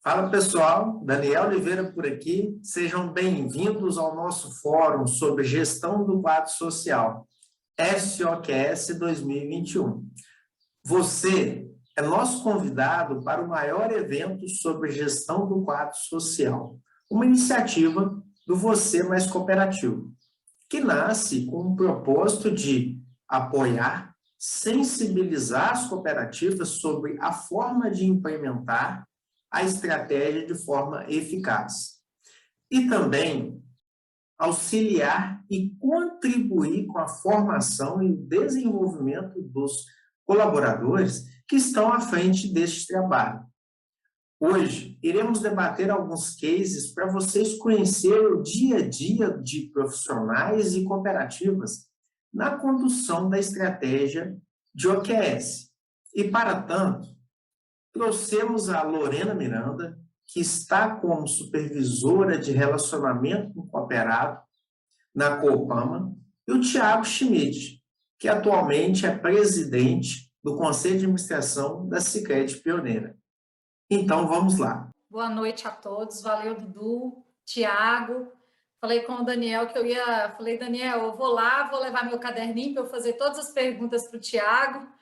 Fala pessoal, Daniel Oliveira por aqui. Sejam bem-vindos ao nosso fórum sobre gestão do quadro social, SOQS 2021. Você é nosso convidado para o maior evento sobre gestão do quadro social, uma iniciativa do Você Mais Cooperativo, que nasce com o propósito de apoiar, sensibilizar as cooperativas sobre a forma de implementar a estratégia de forma eficaz. E também auxiliar e contribuir com a formação e o desenvolvimento dos colaboradores que estão à frente deste trabalho. Hoje, iremos debater alguns cases para vocês conhecerem o dia a dia de profissionais e cooperativas na condução da estratégia de OQS. E, para tanto, trouxemos a Lorena Miranda, que está como supervisora de relacionamento com cooperado na Coopama, e o Tiago Schmidt, que atualmente é presidente do Conselho de Administração da Sicredi Pioneira. Então, vamos lá. Boa noite a todos. Valeu, Dudu, Tiago. Falei com o Daniel que Falei, Daniel, eu vou lá, vou levar meu caderninho para eu fazer todas as perguntas para o Tiago.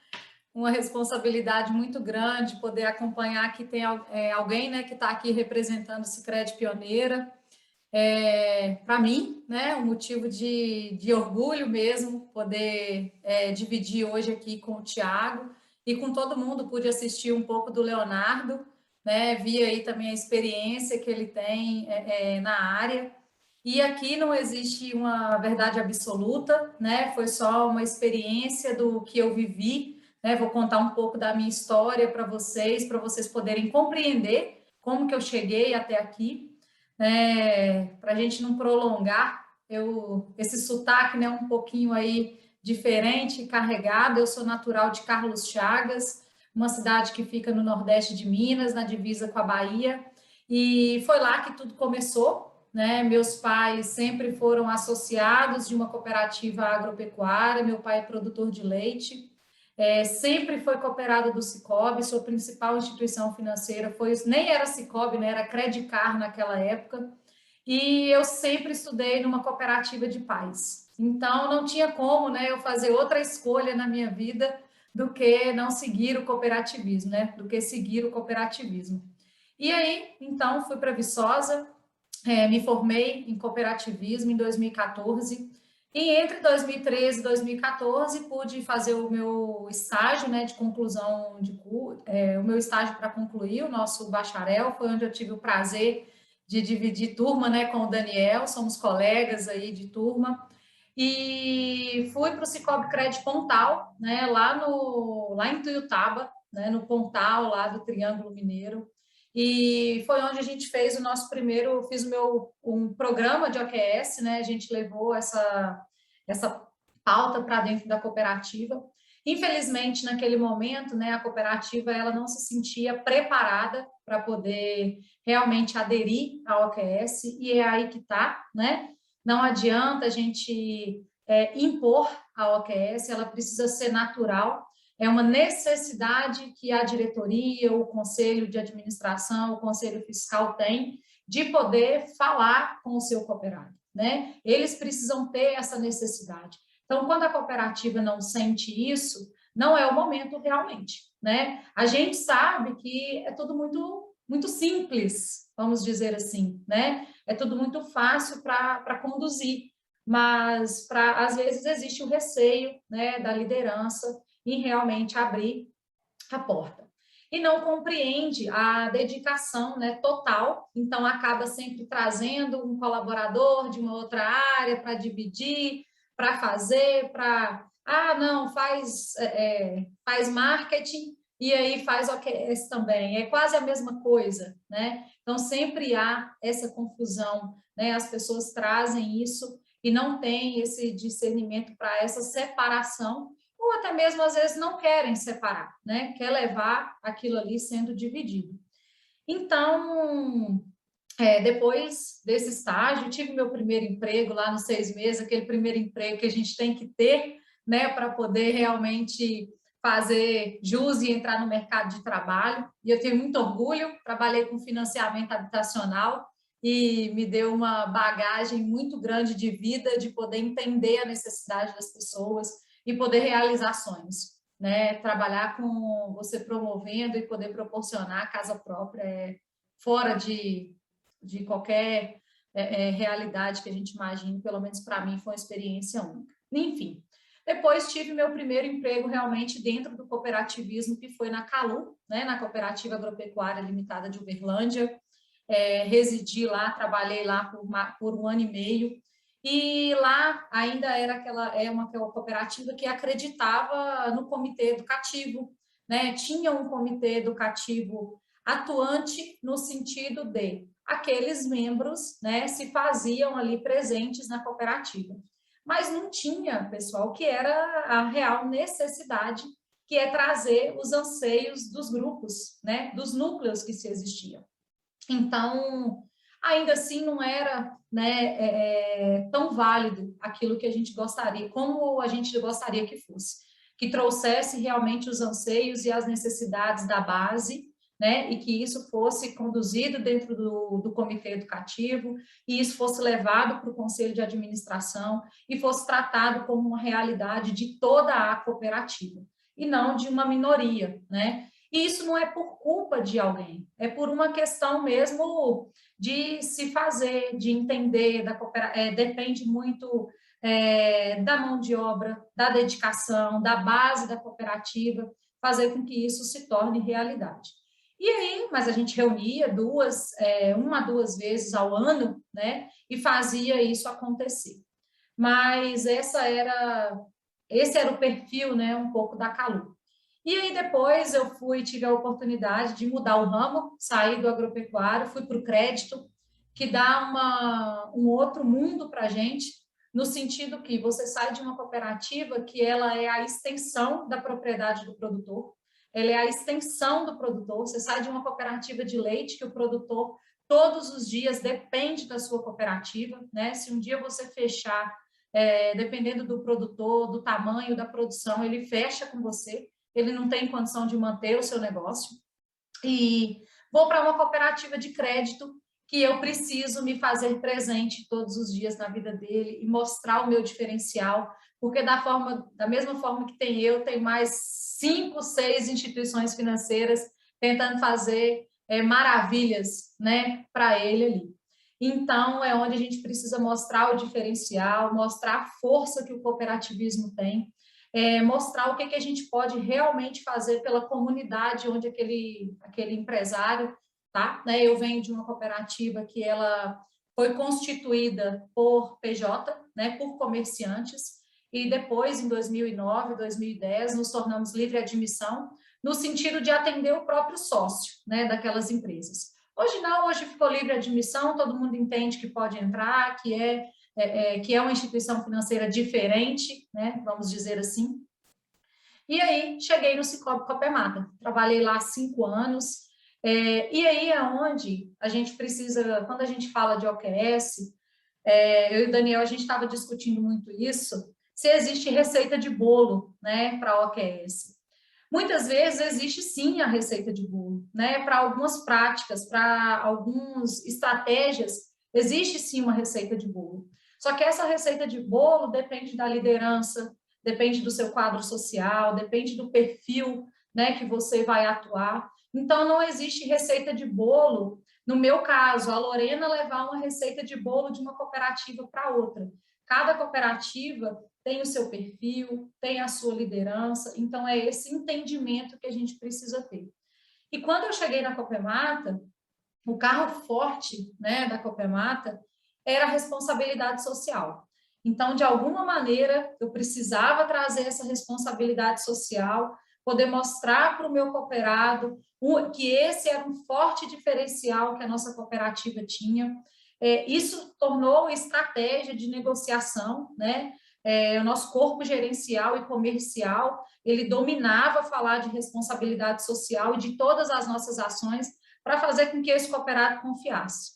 Uma responsabilidade muito grande poder acompanhar que tem alguém, né, que está aqui representando o Sicredi Pioneira. Para mim, né, um motivo de orgulho mesmo poder dividir hoje aqui com o Tiago e com todo mundo. Pude assistir um pouco do Leonardo, né, vi aí também a experiência que ele tem na área. E aqui não existe uma verdade absoluta, né, foi só uma experiência do que eu vivi. Vou contar um pouco da minha história para vocês poderem compreender como que eu cheguei até aqui. Para a gente não prolongar, esse sotaque, né, um pouquinho aí diferente, carregado. Eu sou natural de Carlos Chagas, uma cidade que fica no nordeste de Minas, na divisa com a Bahia, e foi lá que tudo começou, né? Meus pais sempre foram associados de uma cooperativa agropecuária, meu pai é produtor de leite. Sempre foi cooperado do Sicob, sua principal instituição financeira nem era Sicob, né, era Credicar naquela época, e eu sempre estudei numa cooperativa de pais. Então, não tinha como, né, eu fazer outra escolha na minha vida do que não seguir o cooperativismo, né, do que seguir o cooperativismo. E aí, então, fui para Viçosa, me formei em cooperativismo em 2014, e entre 2013 e 2014 pude fazer o meu estágio, né, de conclusão de curso, o meu estágio para concluir o nosso bacharel. Foi onde eu tive o prazer de dividir turma, né, com o Daniel, somos colegas aí de turma, e fui para o Sicoob Cred Pontal, né, lá em Tuiutaba, né, no Pontal, lá do Triângulo Mineiro. E foi onde a gente fez um programa de OQS, né? A gente levou essa pauta para dentro da cooperativa. Infelizmente, naquele momento, né, a cooperativa ela não se sentia preparada para poder realmente aderir à OQS, e é aí que está, né? Não adianta a gente impor a OQS, ela precisa ser natural. É uma necessidade que a diretoria, o conselho de administração, o conselho fiscal tem de poder falar com o seu cooperado, né? Eles precisam ter essa necessidade. Então, quando a cooperativa não sente isso, não é o momento realmente, né? A gente sabe que é tudo muito simples, vamos dizer assim, né? É tudo muito fácil para conduzir, mas às vezes existe o receio, né, da liderança em realmente abrir a porta. E não compreende a dedicação, né, total, então acaba sempre trazendo um colaborador de uma outra área para dividir, para fazer, não, faz marketing e aí faz OQS também, é quase a mesma coisa, né? Então sempre há essa confusão, né? As pessoas trazem isso e não tem esse discernimento para essa separação, ou até mesmo, às vezes, não querem separar, né? Quer levar aquilo ali sendo dividido. Então, depois desse estágio, tive meu primeiro emprego lá nos 6 meses, aquele primeiro emprego que a gente tem que ter, né, para poder realmente fazer jus e entrar no mercado de trabalho, e eu tenho muito orgulho, trabalhei com financiamento habitacional, e me deu uma bagagem muito grande de vida, de poder entender a necessidade das pessoas e poder realizar sonhos, né? Trabalhar com você promovendo e poder proporcionar casa própria fora de qualquer realidade que a gente imagine, pelo menos para mim foi uma experiência única. Enfim, depois tive meu primeiro emprego realmente dentro do cooperativismo, que foi na Calu, né? Na Cooperativa Agropecuária Limitada de Uberlândia. Residi lá, trabalhei lá por 1 ano e meio, e lá ainda era aquela cooperativa que acreditava no comitê educativo, né? Tinha um comitê educativo atuante no sentido de aqueles membros, né, se faziam ali presentes na cooperativa, mas não tinha, pessoal, que era a real necessidade, que é trazer os anseios dos grupos, né, dos núcleos que se existiam. Então, ainda assim, não era, né, tão válido aquilo que a gente gostaria, como a gente gostaria que fosse, que trouxesse realmente os anseios e as necessidades da base, né, e que isso fosse conduzido dentro do comitê educativo, e isso fosse levado para o conselho de administração e fosse tratado como uma realidade de toda a cooperativa, e não de uma minoria, né? E isso não é por culpa de alguém, é por uma questão mesmo de se fazer, de entender, depende muito da mão de obra, da dedicação, da base da cooperativa, fazer com que isso se torne realidade. E aí, mas a gente reunia uma, duas vezes ao ano, né, e fazia isso acontecer. Mas esse era o perfil, né, um pouco da Calu. E aí depois eu tive a oportunidade de mudar o ramo, sair do agropecuário, fui para o crédito, que dá um outro mundo para a gente, no sentido que você sai de uma cooperativa que ela é a extensão da propriedade do produtor, ela é a extensão do produtor, você sai de uma cooperativa de leite que o produtor todos os dias depende da sua cooperativa, né? Se um dia você fechar, dependendo do produtor, do tamanho da produção, ele fecha com você, ele não tem condição de manter o seu negócio, e vou para uma cooperativa de crédito que eu preciso me fazer presente todos os dias na vida dele e mostrar o meu diferencial, porque da mesma forma que tem mais 5, 6 instituições financeiras tentando fazer maravilhas, né, para ele ali. Então, é onde a gente precisa mostrar o diferencial, mostrar a força que o cooperativismo tem, mostrar o que a gente pode realmente fazer pela comunidade onde aquele empresário tá, né? Eu venho de uma cooperativa que ela foi constituída por PJ, né, por comerciantes, e depois, em 2009, 2010, nos tornamos livre admissão, no sentido de atender o próprio sócio, né, daquelas empresas. Hoje não, hoje ficou livre admissão, todo mundo entende que pode entrar, que é uma instituição financeira diferente, né, vamos dizer assim. E aí, cheguei no Sicoob Copemata, trabalhei lá 5 anos, e aí é onde a gente precisa, quando a gente fala de OQS, eu e o Daniel, a gente estava discutindo muito isso, se existe receita de bolo, né, para a OQS. Muitas vezes existe sim a receita de bolo, né, para algumas práticas, para algumas estratégias, existe sim uma receita de bolo. Só que essa receita de bolo depende da liderança, depende do seu quadro social, depende do perfil, né, que você vai atuar. Então, não existe receita de bolo. No meu caso, a Lorena levar uma receita de bolo de uma cooperativa para outra. Cada cooperativa tem o seu perfil, tem a sua liderança, então é esse entendimento que a gente precisa ter. E quando eu cheguei na Copemata, o carro forte, né, da Copemata era a responsabilidade social. Então, de alguma maneira, eu precisava trazer essa responsabilidade social, poder mostrar para o meu cooperado que esse era um forte diferencial que a nossa cooperativa tinha. Isso tornou uma estratégia de negociação, né? O nosso corpo gerencial e comercial, ele dominava falar de responsabilidade social e de todas as nossas ações para fazer com que esse cooperado confiasse.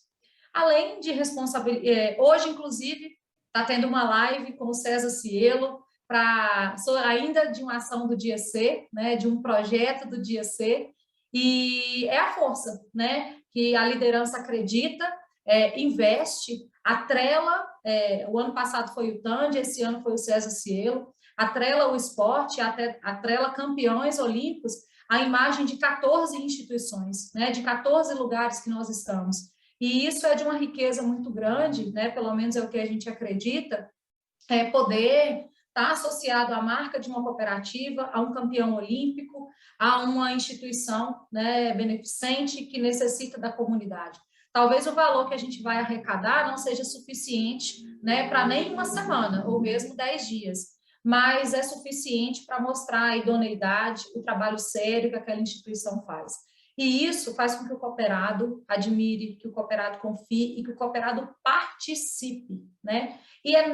Além de responsabilidade, hoje, inclusive, está tendo uma live com o César Cielo, sou ainda de uma ação do Dia C, né, de um projeto do Dia C, e é a força, né, que a liderança acredita, investe, atrela, o ano passado foi o Tandy, esse ano foi o César Cielo, atrela o esporte, atrela campeões olímpicos, a imagem de 14 instituições, né, de 14 lugares que nós estamos. E isso é de uma riqueza muito grande, né, pelo menos é o que a gente acredita, poder estar associado à marca de uma cooperativa, a um campeão olímpico, a uma instituição, né, beneficente que necessita da comunidade. Talvez o valor que a gente vai arrecadar não seja suficiente, né, para nem uma semana, ou mesmo 10 dias, mas é suficiente para mostrar a idoneidade, o trabalho sério que aquela instituição faz. E isso faz com que o cooperado admire, que o cooperado confie e que o cooperado participe, né? E é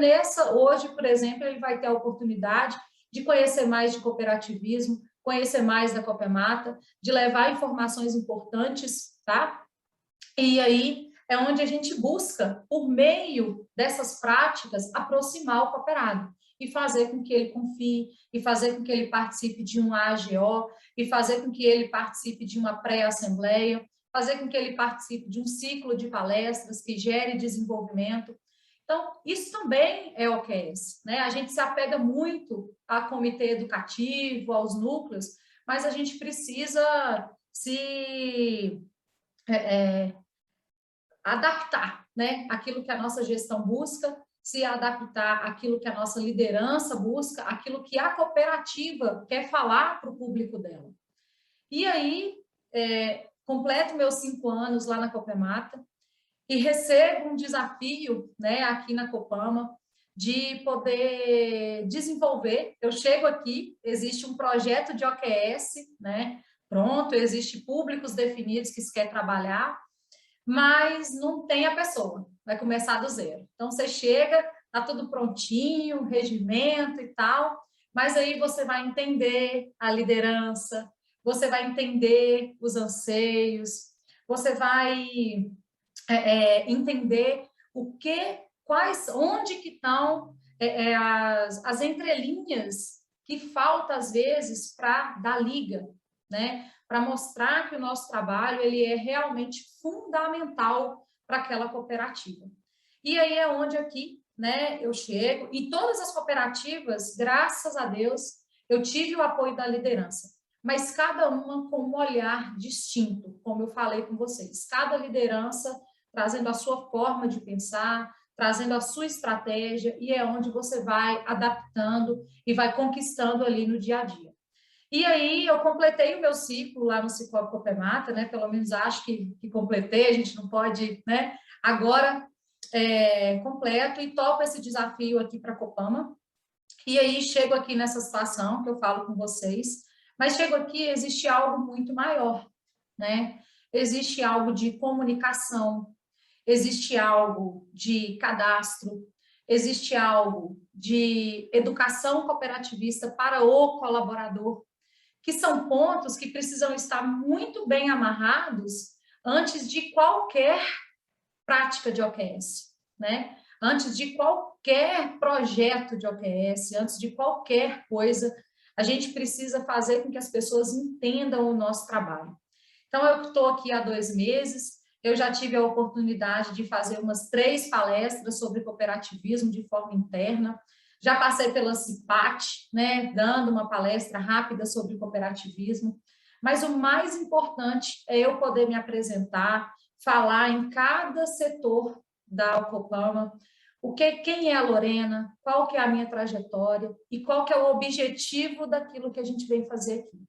hoje, por exemplo, ele vai ter a oportunidade de conhecer mais de cooperativismo, conhecer mais da Copemata, de levar informações importantes, tá? E aí é onde a gente busca, por meio dessas práticas, aproximar o cooperado e fazer com que ele confie, e fazer com que ele participe de um AGO, e fazer com que ele participe de uma pré-assembleia, fazer com que ele participe de um ciclo de palestras que gere desenvolvimento. Então, isso também é OQS, né? A gente se apega muito a comitê educativo, aos núcleos, mas a gente precisa se adaptar, né? Aquilo que a nossa gestão busca, se adaptar àquilo que a nossa liderança busca, aquilo que a cooperativa quer falar para o público dela. E aí, completo meus 5 anos lá na Copemata e recebo um desafio, né, aqui na Copama, de poder desenvolver. Eu chego aqui, existe um projeto de OQS, né, pronto, existe públicos definidos que se quer trabalhar, mas não tem a pessoa, vai começar do zero. Então, você chega, tá tudo prontinho, regimento e tal, mas aí você vai entender a liderança, você vai entender os anseios, você vai entender onde que estão as entrelinhas que falta às vezes para dar liga, né? Para mostrar que o nosso trabalho ele é realmente fundamental para aquela cooperativa. E aí é onde aqui, né, eu chego, e todas as cooperativas, graças a Deus, eu tive o apoio da liderança, mas cada uma com um olhar distinto, como eu falei com vocês, cada liderança trazendo a sua forma de pensar, trazendo a sua estratégia, e é onde você vai adaptando e vai conquistando ali no dia a dia. E aí eu completei o meu ciclo lá no Cicobi Copemata, né? Pelo menos acho que completei, a gente não pode, né? Agora completo e topo esse desafio aqui para a Copama. E aí chego aqui nessa situação que eu falo com vocês, mas chego aqui, existe algo muito maior, né? Existe algo de comunicação, existe algo de cadastro, existe algo de educação cooperativista para o colaborador, que são pontos que precisam estar muito bem amarrados antes de qualquer prática de OQS, né? Antes de qualquer projeto de OQS, antes de qualquer coisa, a gente precisa fazer com que as pessoas entendam o nosso trabalho. Então, eu estou aqui há 2 meses, eu já tive a oportunidade de fazer umas 3 palestras sobre cooperativismo de forma interna, já passei pela CIPAT, né, dando uma palestra rápida sobre cooperativismo, mas o mais importante é eu poder me apresentar, falar em cada setor da Copama, quem é a Lorena, qual que é a minha trajetória e qual que é o objetivo daquilo que a gente vem fazer aqui.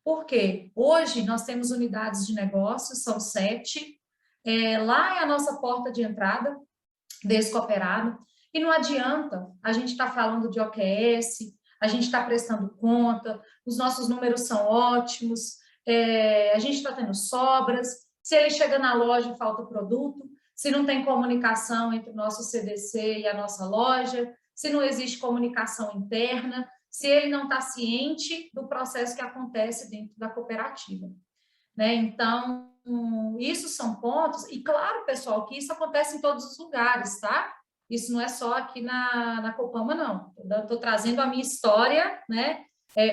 Porque hoje nós temos unidades de negócios, são 7, lá é a nossa porta de entrada desse cooperado, e não adianta a gente estar falando de OQS, a gente está prestando conta, os nossos números são ótimos, a gente está tendo sobras, se ele chega na loja e falta produto, se não tem comunicação entre o nosso CDC e a nossa loja, se não existe comunicação interna, se ele não está ciente do processo que acontece dentro da cooperativa, né? Então, isso são pontos, e claro, pessoal, que isso acontece em todos os lugares, tá? Isso não é só aqui na Copama, não. Estou trazendo a minha história, né?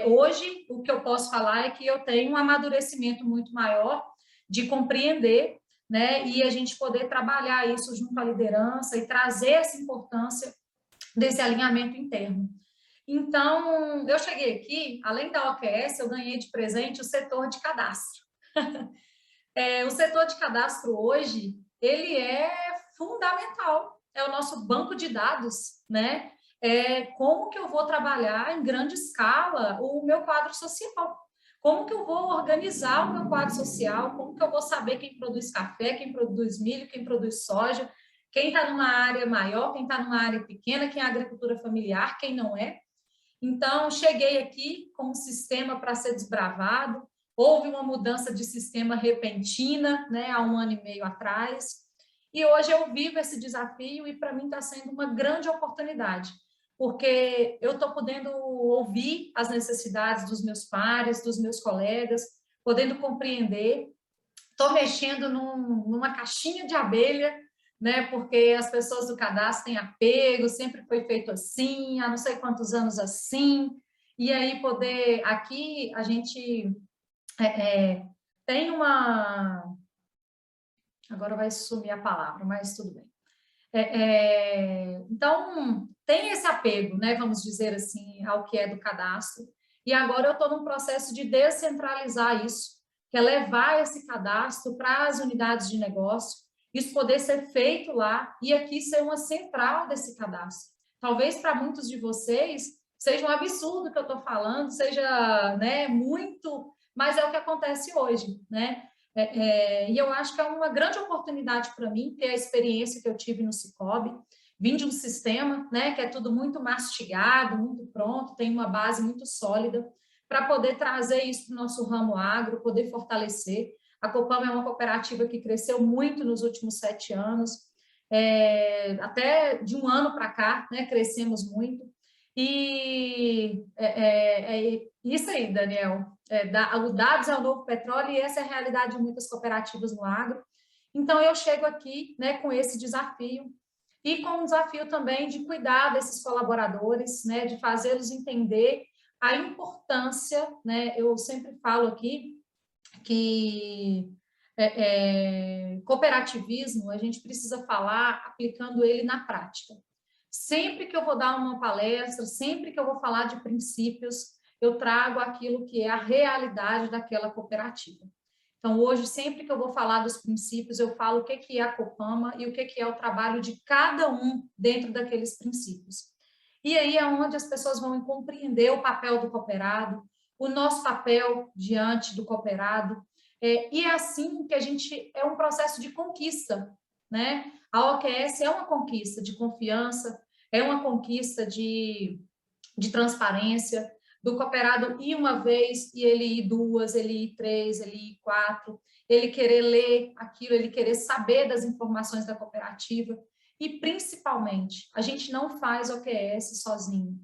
Hoje, o que eu posso falar é que eu tenho um amadurecimento muito maior de compreender, né? E a gente poder trabalhar isso junto à liderança e trazer essa importância desse alinhamento interno. Então, eu cheguei aqui, além da OQS, eu ganhei de presente o setor de cadastro. O setor de cadastro hoje, ele é fundamental, é o nosso banco de dados, né? Como que eu vou trabalhar em grande escala o meu quadro social? Como que eu vou organizar o meu quadro social? Como que eu vou saber quem produz café, quem produz milho, quem produz soja, quem está numa área maior, quem está numa área pequena, quem é agricultura familiar, quem não é? Então, cheguei aqui com um sistema para ser desbravado, houve uma mudança de sistema repentina, né, há 1 ano e meio atrás, e hoje eu vivo esse desafio e para mim está sendo uma grande oportunidade, porque eu estou podendo ouvir as necessidades dos meus pares, dos meus colegas, podendo compreender, estou mexendo numa caixinha de abelha, né? Porque as pessoas do cadastro têm apego, sempre foi feito assim, há não sei quantos anos assim, e aí poder, aqui a gente tem uma, agora vai sumir a palavra, mas tudo bem. Então, tem esse apego, né, vamos dizer assim, ao que é do cadastro, e agora eu estou num processo de descentralizar isso, que é levar esse cadastro para as unidades de negócio, isso poder ser feito lá e aqui ser uma central desse cadastro. Talvez para muitos de vocês seja um absurdo o que eu estou falando, seja, né, muito, mas é o que acontece hoje, né? E eu acho que é uma grande oportunidade para mim ter a experiência que eu tive no Sicoob, vim de um sistema, né, que é tudo muito mastigado, muito pronto, tem uma base muito sólida, para poder trazer isso para o nosso ramo agro, poder fortalecer. A Copama é uma cooperativa que cresceu muito nos últimos 7 anos, até de 1 ano para cá, né, crescemos muito. E isso aí, Daniel, o dados é o novo petróleo e essa é a realidade de muitas cooperativas no agro. Então, eu chego aqui, né, com esse desafio e com o desafio também de cuidar desses colaboradores, né, de fazê-los entender a importância, né, eu sempre falo aqui que cooperativismo a gente precisa falar aplicando ele na prática. Sempre que eu vou dar uma palestra, sempre que eu vou falar de princípios, eu trago aquilo que é a realidade daquela cooperativa. Então, hoje, sempre que eu vou falar dos princípios, eu falo o que é a Copama e o que é o trabalho de cada um dentro daqueles princípios. E aí é onde as pessoas vão compreender o papel do cooperado, o nosso papel diante do cooperado, e é assim que a gente, é um processo de conquista, né? A OQS é uma conquista de confiança, é uma conquista de transparência, do cooperado ir uma vez e ele ir 2, ele ir 3, ele ir 4, ele querer ler aquilo, ele querer saber das informações da cooperativa e, principalmente, a gente não faz OQS sozinho,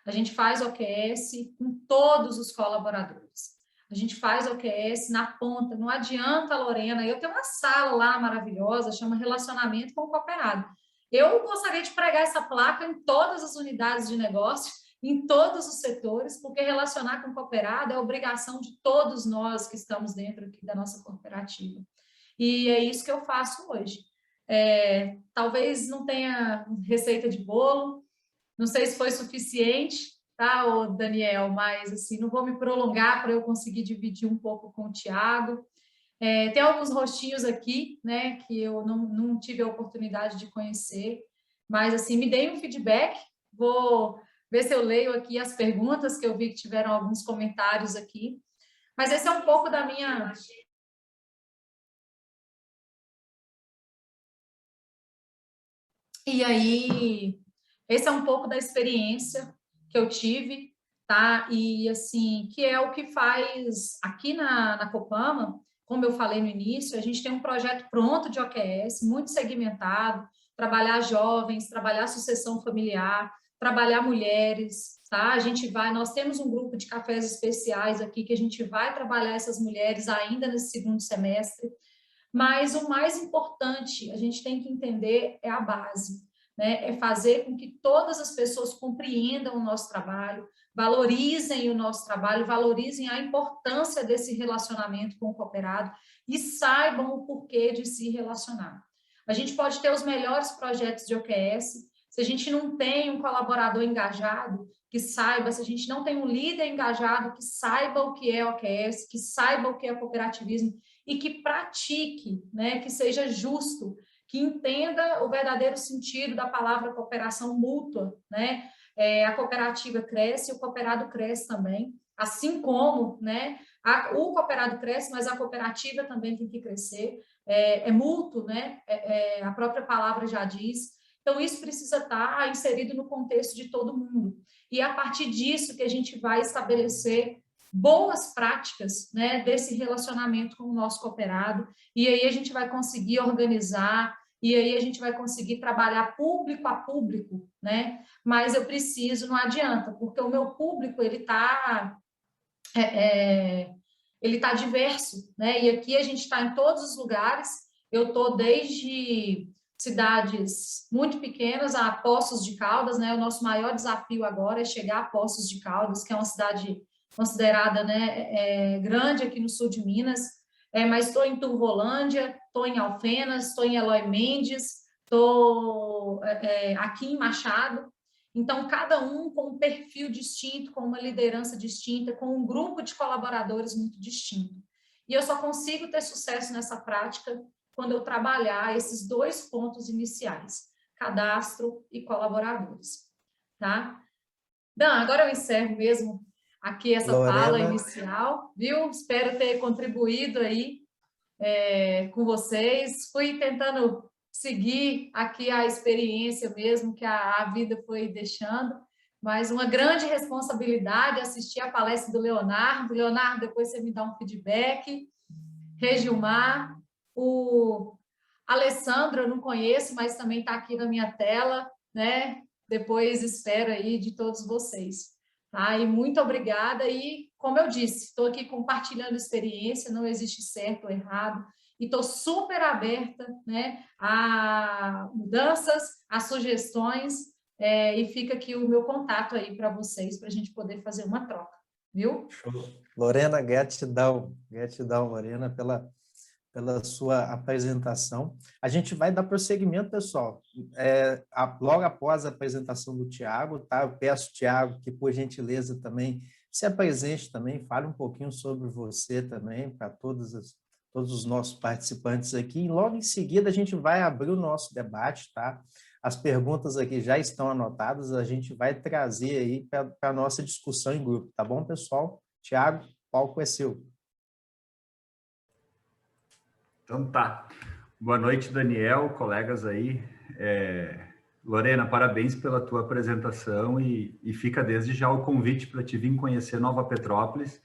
a gente faz OQS com todos os colaboradores. A gente faz OQS na ponta, não adianta, Lorena, eu tenho uma sala lá maravilhosa, chama Relacionamento com o Cooperado. Eu gostaria de pregar essa placa em todas as unidades de negócio, em todos os setores, porque relacionar com o cooperado é obrigação de todos nós que estamos dentro aqui da nossa cooperativa. E é isso que eu faço hoje. Talvez não tenha receita de bolo, não sei se foi suficiente, tá, Daniel, mas assim, não vou me prolongar para eu conseguir dividir um pouco com o Tiago. Tem alguns rostinhos aqui, né, que eu não tive a oportunidade de conhecer, mas assim, me deem um feedback, vou ver se eu leio aqui as perguntas, que eu vi que tiveram alguns comentários aqui, mas esse é um pouco da minha... E aí, esse é um pouco da experiência que eu tive, tá? E assim, que é o que faz aqui na Copama, como eu falei no início, a gente tem um projeto pronto de OQS, muito segmentado, trabalhar jovens, trabalhar sucessão familiar, trabalhar mulheres, tá? Nós temos um grupo de cafés especiais aqui que a gente vai trabalhar essas mulheres ainda nesse 2º semestre, mas o mais importante, a gente tem que entender, é a base. né, é fazer com que todas as pessoas compreendam o nosso trabalho, valorizem o nosso trabalho, valorizem a importância desse relacionamento com o cooperado e saibam o porquê de se relacionar. A gente pode ter os melhores projetos de OQS, se a gente não tem um colaborador engajado, que saiba, se a gente não tem um líder engajado, que saiba o que é OQS, que saiba o que é cooperativismo e que pratique, né, que seja justo, que entenda o verdadeiro sentido da palavra cooperação mútua, né? A cooperativa cresce, o cooperado cresce também, assim como, né, o cooperado cresce, mas a cooperativa também tem que crescer, é mútuo, né? A própria palavra já diz. Então, isso precisa estar inserido no contexto de todo mundo. E é a partir disso que a gente vai estabelecer boas práticas, né, desse relacionamento com o nosso cooperado, e aí a gente vai conseguir organizar, e aí a gente vai conseguir trabalhar público a público, né? Mas eu preciso, não adianta, porque o meu público, ele tá diverso, né? E aqui a gente está em todos os lugares, eu estou desde cidades muito pequenas a Poços de Caldas, né? O nosso maior desafio agora é chegar a Poços de Caldas, que é uma cidade considerada, né, grande aqui no sul de Minas, mas estou em Turvolândia, estou em Alfenas, estou em Eloy Mendes, estou aqui em Machado. Então, cada um com um perfil distinto, com uma liderança distinta, com um grupo de colaboradores muito distinto. E eu só consigo ter sucesso nessa prática quando eu trabalhar esses dois pontos iniciais, cadastro e colaboradores, tá? Dan, agora eu encerro mesmo aqui essa fala Lorena, inicial, viu? Espero ter contribuído aí com vocês. Fui tentando seguir aqui a experiência mesmo que a vida foi deixando, mas uma grande responsabilidade assistir a palestra do Leonardo. Leonardo, depois você me dá um feedback. Regilmar, o Alessandro, eu não conheço, mas também está aqui na minha tela, né? Depois espero aí de todos vocês. Tá? E muito obrigada. E, como eu disse, estou aqui compartilhando experiência, não existe certo ou errado. E estou super aberta, né, a mudanças, a sugestões, e fica aqui o meu contato aí para vocês, para a gente poder fazer uma troca, viu? show. Lorena, gratidão, Lorena, pela sua apresentação. A gente vai dar prosseguimento, pessoal, logo após a apresentação do Tiago, tá? Eu peço, Tiago, que, por gentileza, também se apresente também, fale um pouquinho sobre você também, para todos os nossos participantes aqui. E logo em seguida, a gente vai abrir o nosso debate, tá? As perguntas aqui já estão anotadas, a gente vai trazer aí para a nossa discussão em grupo, tá bom, pessoal? Tiago, o palco é seu. Então tá. Boa noite, Daniel, colegas aí. Lorena, parabéns pela tua apresentação e fica desde já o convite para te vir conhecer Nova Petrópolis.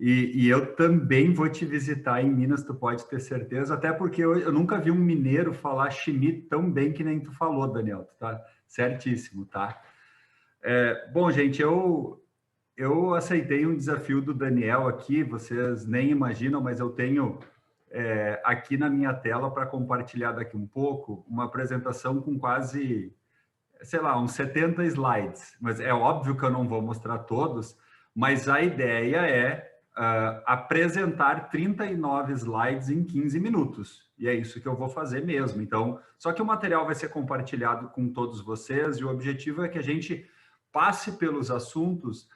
E eu também vou te visitar em Minas, tu pode ter certeza, até porque eu nunca vi um mineiro falar chimie tão bem que nem tu falou, Daniel, tu tá certíssimo, tá? Bom, gente, eu aceitei um desafio do Daniel aqui, vocês nem imaginam, mas eu tenho aqui na minha tela para compartilhar daqui um pouco uma apresentação com quase, sei lá, uns 70 slides, mas é óbvio que eu não vou mostrar todos, mas a ideia é apresentar 39 slides em 15 minutos. E é isso que eu vou fazer mesmo. Então, só que o material vai ser compartilhado com todos vocês e o objetivo é que a gente passe pelos assuntos,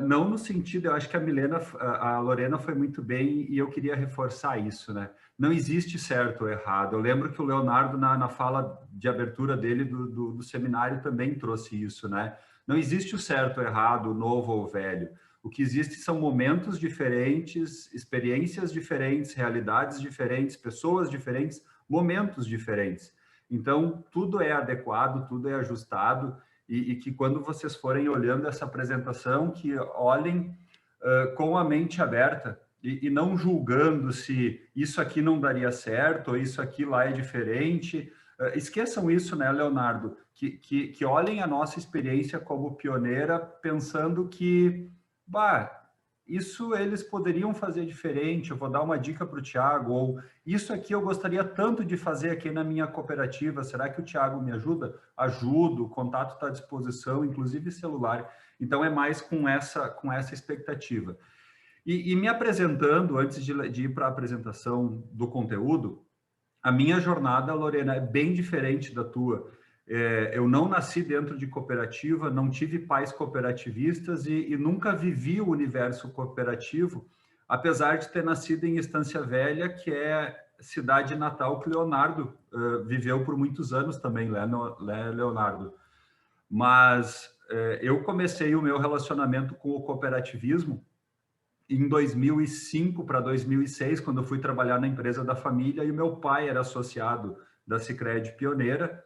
não no sentido, eu acho que a Lorena foi muito bem e eu queria reforçar isso, né? Não existe certo ou errado. Eu lembro que o Leonardo, na fala de abertura dele do seminário, também trouxe isso, né? Não existe o certo ou errado, o novo ou o velho. O que existe são momentos diferentes, experiências diferentes, realidades diferentes, pessoas diferentes, momentos diferentes. Então, tudo é adequado, tudo é ajustado e que quando vocês forem olhando essa apresentação, que olhem com a mente aberta e não julgando se isso aqui não daria certo ou isso aqui lá é diferente. Esqueçam isso, né, Leonardo? Que olhem a nossa experiência como pioneira pensando que isso eles poderiam fazer diferente, eu vou dar uma dica para o Thiago, ou isso aqui eu gostaria tanto de fazer aqui na minha cooperativa, será que o Thiago me ajuda? Ajudo, o contato está à disposição, inclusive celular. Então, é mais com essa expectativa. E me apresentando, antes de ir para a apresentação do conteúdo, a minha jornada, Lorena, é bem diferente da tua. Eu não nasci dentro de cooperativa, não tive pais cooperativistas e nunca vivi o universo cooperativo, apesar de ter nascido em Estância Velha, que é cidade natal que Leonardo viveu por muitos anos também, Leonardo. Mas eu comecei o meu relacionamento com o cooperativismo em 2005 para 2006, quando eu fui trabalhar na empresa da família, e o meu pai era associado da Sicredi Pioneira,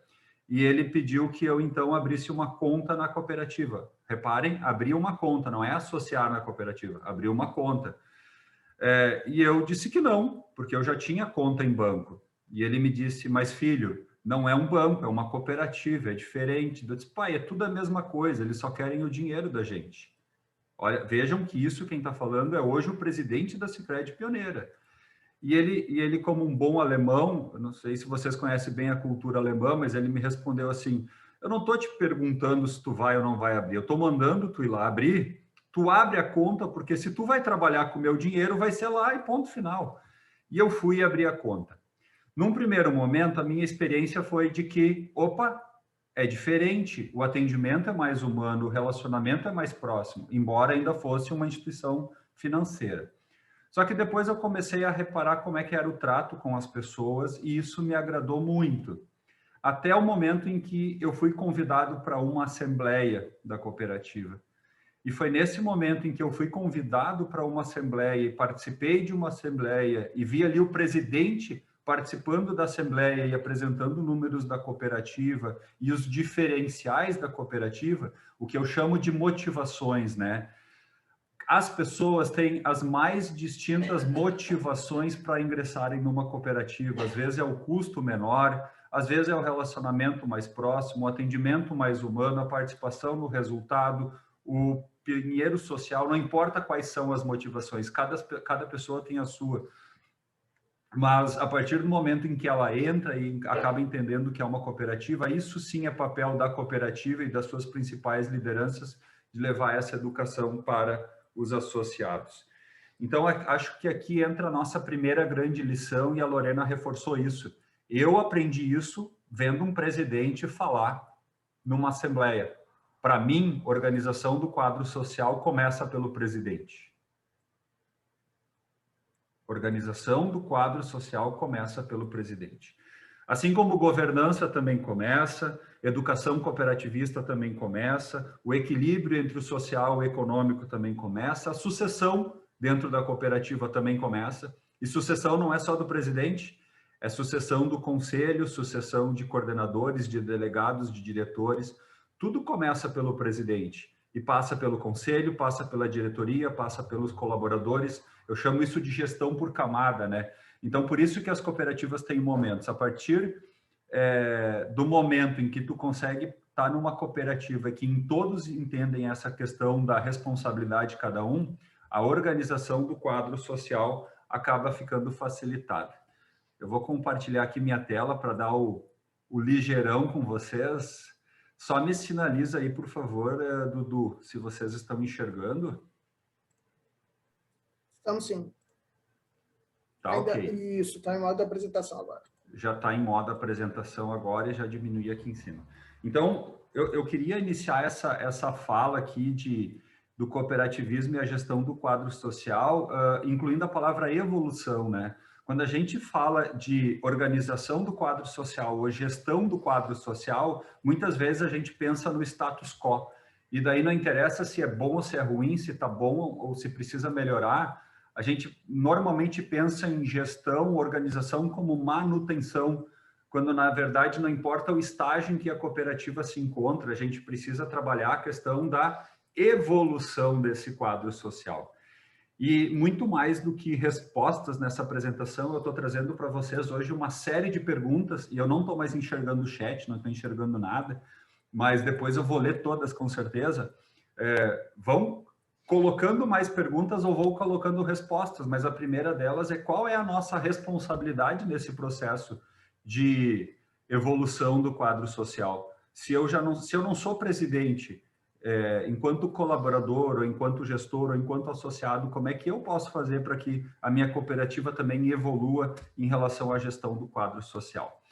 e ele pediu que eu, então, abrisse uma conta na cooperativa. Reparem, abrir uma conta, não é associar na cooperativa, abrir uma conta. E eu disse que não, porque eu já tinha conta em banco. E ele me disse, mas filho, não é um banco, é uma cooperativa, é diferente. Eu disse, pai, é tudo a mesma coisa, eles só querem o dinheiro da gente. Olha, vejam que isso, quem está falando, é hoje o presidente da Sicredi Pioneira. E ele, como um bom alemão, eu não sei se vocês conhecem bem a cultura alemã, mas ele me respondeu assim, eu não estou te perguntando se tu vai ou não vai abrir, eu estou mandando tu ir lá abrir, tu abre a conta, porque se tu vai trabalhar com o meu dinheiro, vai ser lá e ponto final. E eu fui abrir a conta. Num primeiro momento, a minha experiência foi de que, opa, é diferente, o atendimento é mais humano, o relacionamento é mais próximo, embora ainda fosse uma instituição financeira. Só que depois eu comecei a reparar como é que era o trato com as pessoas e isso me agradou muito. Até o momento em que eu fui convidado para uma assembleia da cooperativa. E foi nesse momento em que eu fui convidado para uma assembleia e participei de uma assembleia e vi ali o presidente participando da assembleia e apresentando números da cooperativa e os diferenciais da cooperativa, o que eu chamo de motivações, né? As pessoas têm as mais distintas motivações para ingressarem numa cooperativa. Às vezes é o custo menor, às vezes é o relacionamento mais próximo, o atendimento mais humano, a participação no resultado, o dinheiro social, não importa quais são as motivações, cada pessoa tem a sua. Mas a partir do momento em que ela entra e acaba entendendo que é uma cooperativa, isso sim é papel da cooperativa e das suas principais lideranças de levar essa educação para os associados. Então, acho que aqui entra a nossa primeira grande lição e a Lorena reforçou isso. Eu aprendi isso vendo um presidente falar numa assembleia. Para mim, organização do quadro social começa pelo presidente. Organização do quadro social começa pelo presidente. Assim como governança também começa, educação cooperativista também começa, o equilíbrio entre o social e o econômico também começa, a sucessão dentro da cooperativa também começa, e sucessão não é só do presidente, é sucessão do conselho, sucessão de coordenadores, de delegados, de diretores, tudo começa pelo presidente e passa pelo conselho, passa pela diretoria, passa pelos colaboradores. Eu chamo isso de gestão por camada, né? Então, por isso que as cooperativas têm momentos. A partir do momento em que tu consegue estar numa cooperativa que em todos entendem essa questão da responsabilidade de cada um, a organização do quadro social acaba ficando facilitada. Eu vou compartilhar aqui minha tela para dar o ligeirão com vocês. Só me sinaliza aí, por favor, Dudu, se vocês estão enxergando. Estamos sim. Tá, ainda, ok. Isso, está em modo de apresentação agora. Já está em modo apresentação agora e já diminui aqui em cima. Então, eu queria iniciar essa fala aqui do cooperativismo e a gestão do quadro social, incluindo a palavra evolução, né? Quando a gente fala de organização do quadro social ou gestão do quadro social, muitas vezes a gente pensa no status quo. E daí não interessa se é bom ou se é ruim, se está bom ou se precisa melhorar. A gente normalmente pensa em gestão, organização como manutenção, quando na verdade não importa o estágio em que a cooperativa se encontra, a gente precisa trabalhar a questão da evolução desse quadro social. E muito mais do que respostas nessa apresentação, eu estou trazendo para vocês hoje uma série de perguntas, e eu não estou mais enxergando o chat, não estou enxergando nada, mas depois eu vou ler todas com certeza. Vão colocando mais perguntas ou vou colocando respostas, mas a primeira delas é qual é a nossa responsabilidade nesse processo de evolução do quadro social. Se eu não sou presidente, enquanto colaborador, ou enquanto gestor, ou enquanto associado, como é que eu posso fazer para que a minha cooperativa também evolua em relação à gestão do quadro social?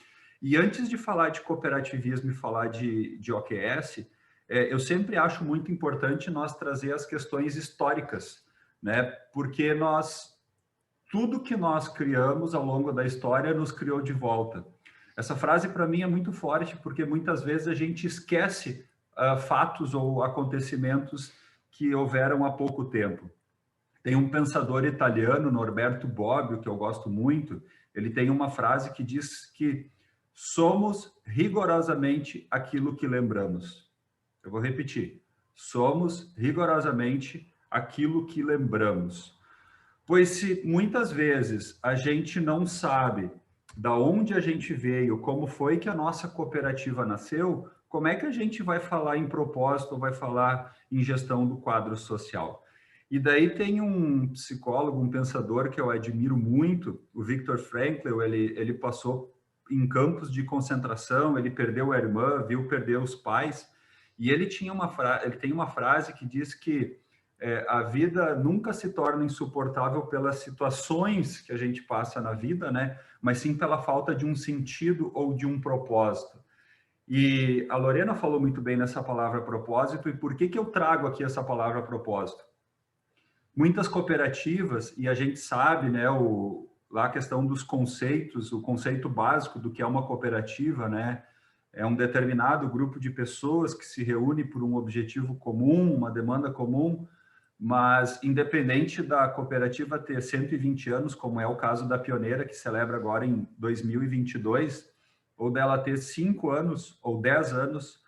E antes de falar de cooperativismo e falar de OQS, eu sempre acho muito importante nós trazer as questões históricas, né? Porque tudo que nós criamos ao longo da história nos criou de volta. Essa frase para mim é muito forte, porque muitas vezes a gente esquece fatos ou acontecimentos que houveram há pouco tempo. Tem um pensador italiano, Norberto Bobbio, que eu gosto muito, ele tem uma frase que diz que somos rigorosamente aquilo que lembramos. Eu vou repetir. Somos rigorosamente aquilo que lembramos. Pois se muitas vezes a gente não sabe da onde a gente veio, como foi que a nossa cooperativa nasceu, como é que a gente vai falar em propósito ou vai falar em gestão do quadro social? E daí tem um psicólogo, um pensador que eu admiro muito, o Viktor Frankl, ele passou em campos de concentração, ele perdeu a irmã, viu perder os pais, e ele tem uma frase que diz que a vida nunca se torna insuportável pelas situações que a gente passa na vida, né? Mas sim pela falta de um sentido ou de um propósito. E a Lorena falou muito bem nessa palavra propósito, e por que eu trago aqui essa palavra propósito? Muitas cooperativas, e a gente sabe, né, lá a questão dos conceitos, o conceito básico do que é uma cooperativa, né? É um determinado grupo de pessoas que se reúne por um objetivo comum, uma demanda comum, mas independente da cooperativa ter 120 anos, como é o caso da Pioneira, que celebra agora em 2022, ou dela ter 5 anos ou 10 anos,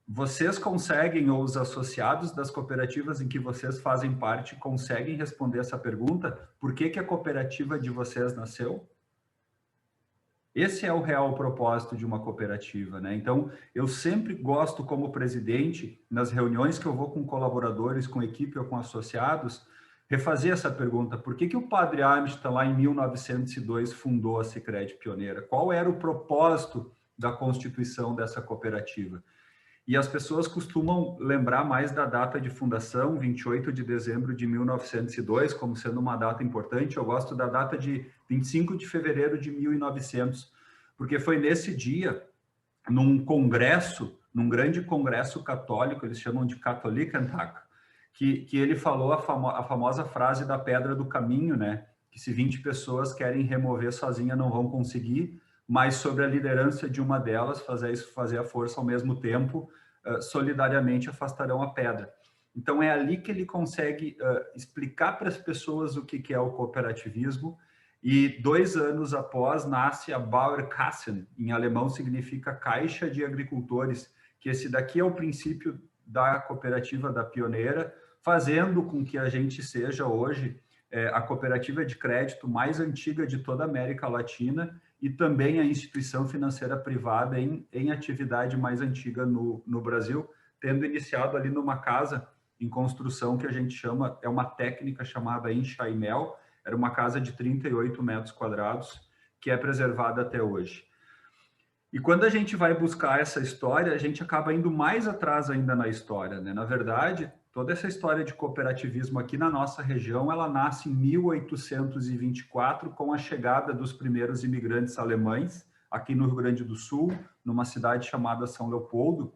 vocês conseguem, ou os associados das cooperativas em que vocês fazem parte, conseguem responder essa pergunta? Por que a cooperativa de vocês nasceu? Esse é o real propósito de uma cooperativa, né? Então, eu sempre gosto, como presidente, nas reuniões que eu vou com colaboradores, com equipe ou com associados, refazer essa pergunta. Por que o Padre Amistad, lá em 1902, fundou a Sicredi Pioneira? Qual era o propósito da constituição dessa cooperativa? E as pessoas costumam lembrar mais da data de fundação, 28 de dezembro de 1902, como sendo uma data importante. Eu gosto da data de 25 de fevereiro de 1900, porque foi nesse dia, num congresso, num grande congresso católico, eles chamam de Katholikentag, que ele falou a famosa frase da pedra do caminho, né? Que se 20 pessoas querem remover sozinha, não vão conseguir, mas sobre a liderança de uma delas, fazer a força ao mesmo tempo, solidariamente afastarão a pedra. Então é ali que ele consegue explicar para as pessoas o que é o cooperativismo, e 2 anos após nasce a Bauernkassen, em alemão significa Caixa de Agricultores, que esse daqui é o princípio da cooperativa da Pioneira, fazendo com que a gente seja hoje a cooperativa de crédito mais antiga de toda a América Latina, e também a instituição financeira privada em atividade mais antiga no Brasil, tendo iniciado ali numa casa em construção que a gente chama, é uma técnica chamada Enxaimel, era uma casa de 38 metros quadrados, que é preservada até hoje. E quando a gente vai buscar essa história, a gente acaba indo mais atrás ainda na história, né? Na verdade, toda essa história de cooperativismo aqui na nossa região, ela nasce em 1824, com a chegada dos primeiros imigrantes alemães, aqui no Rio Grande do Sul, numa cidade chamada São Leopoldo.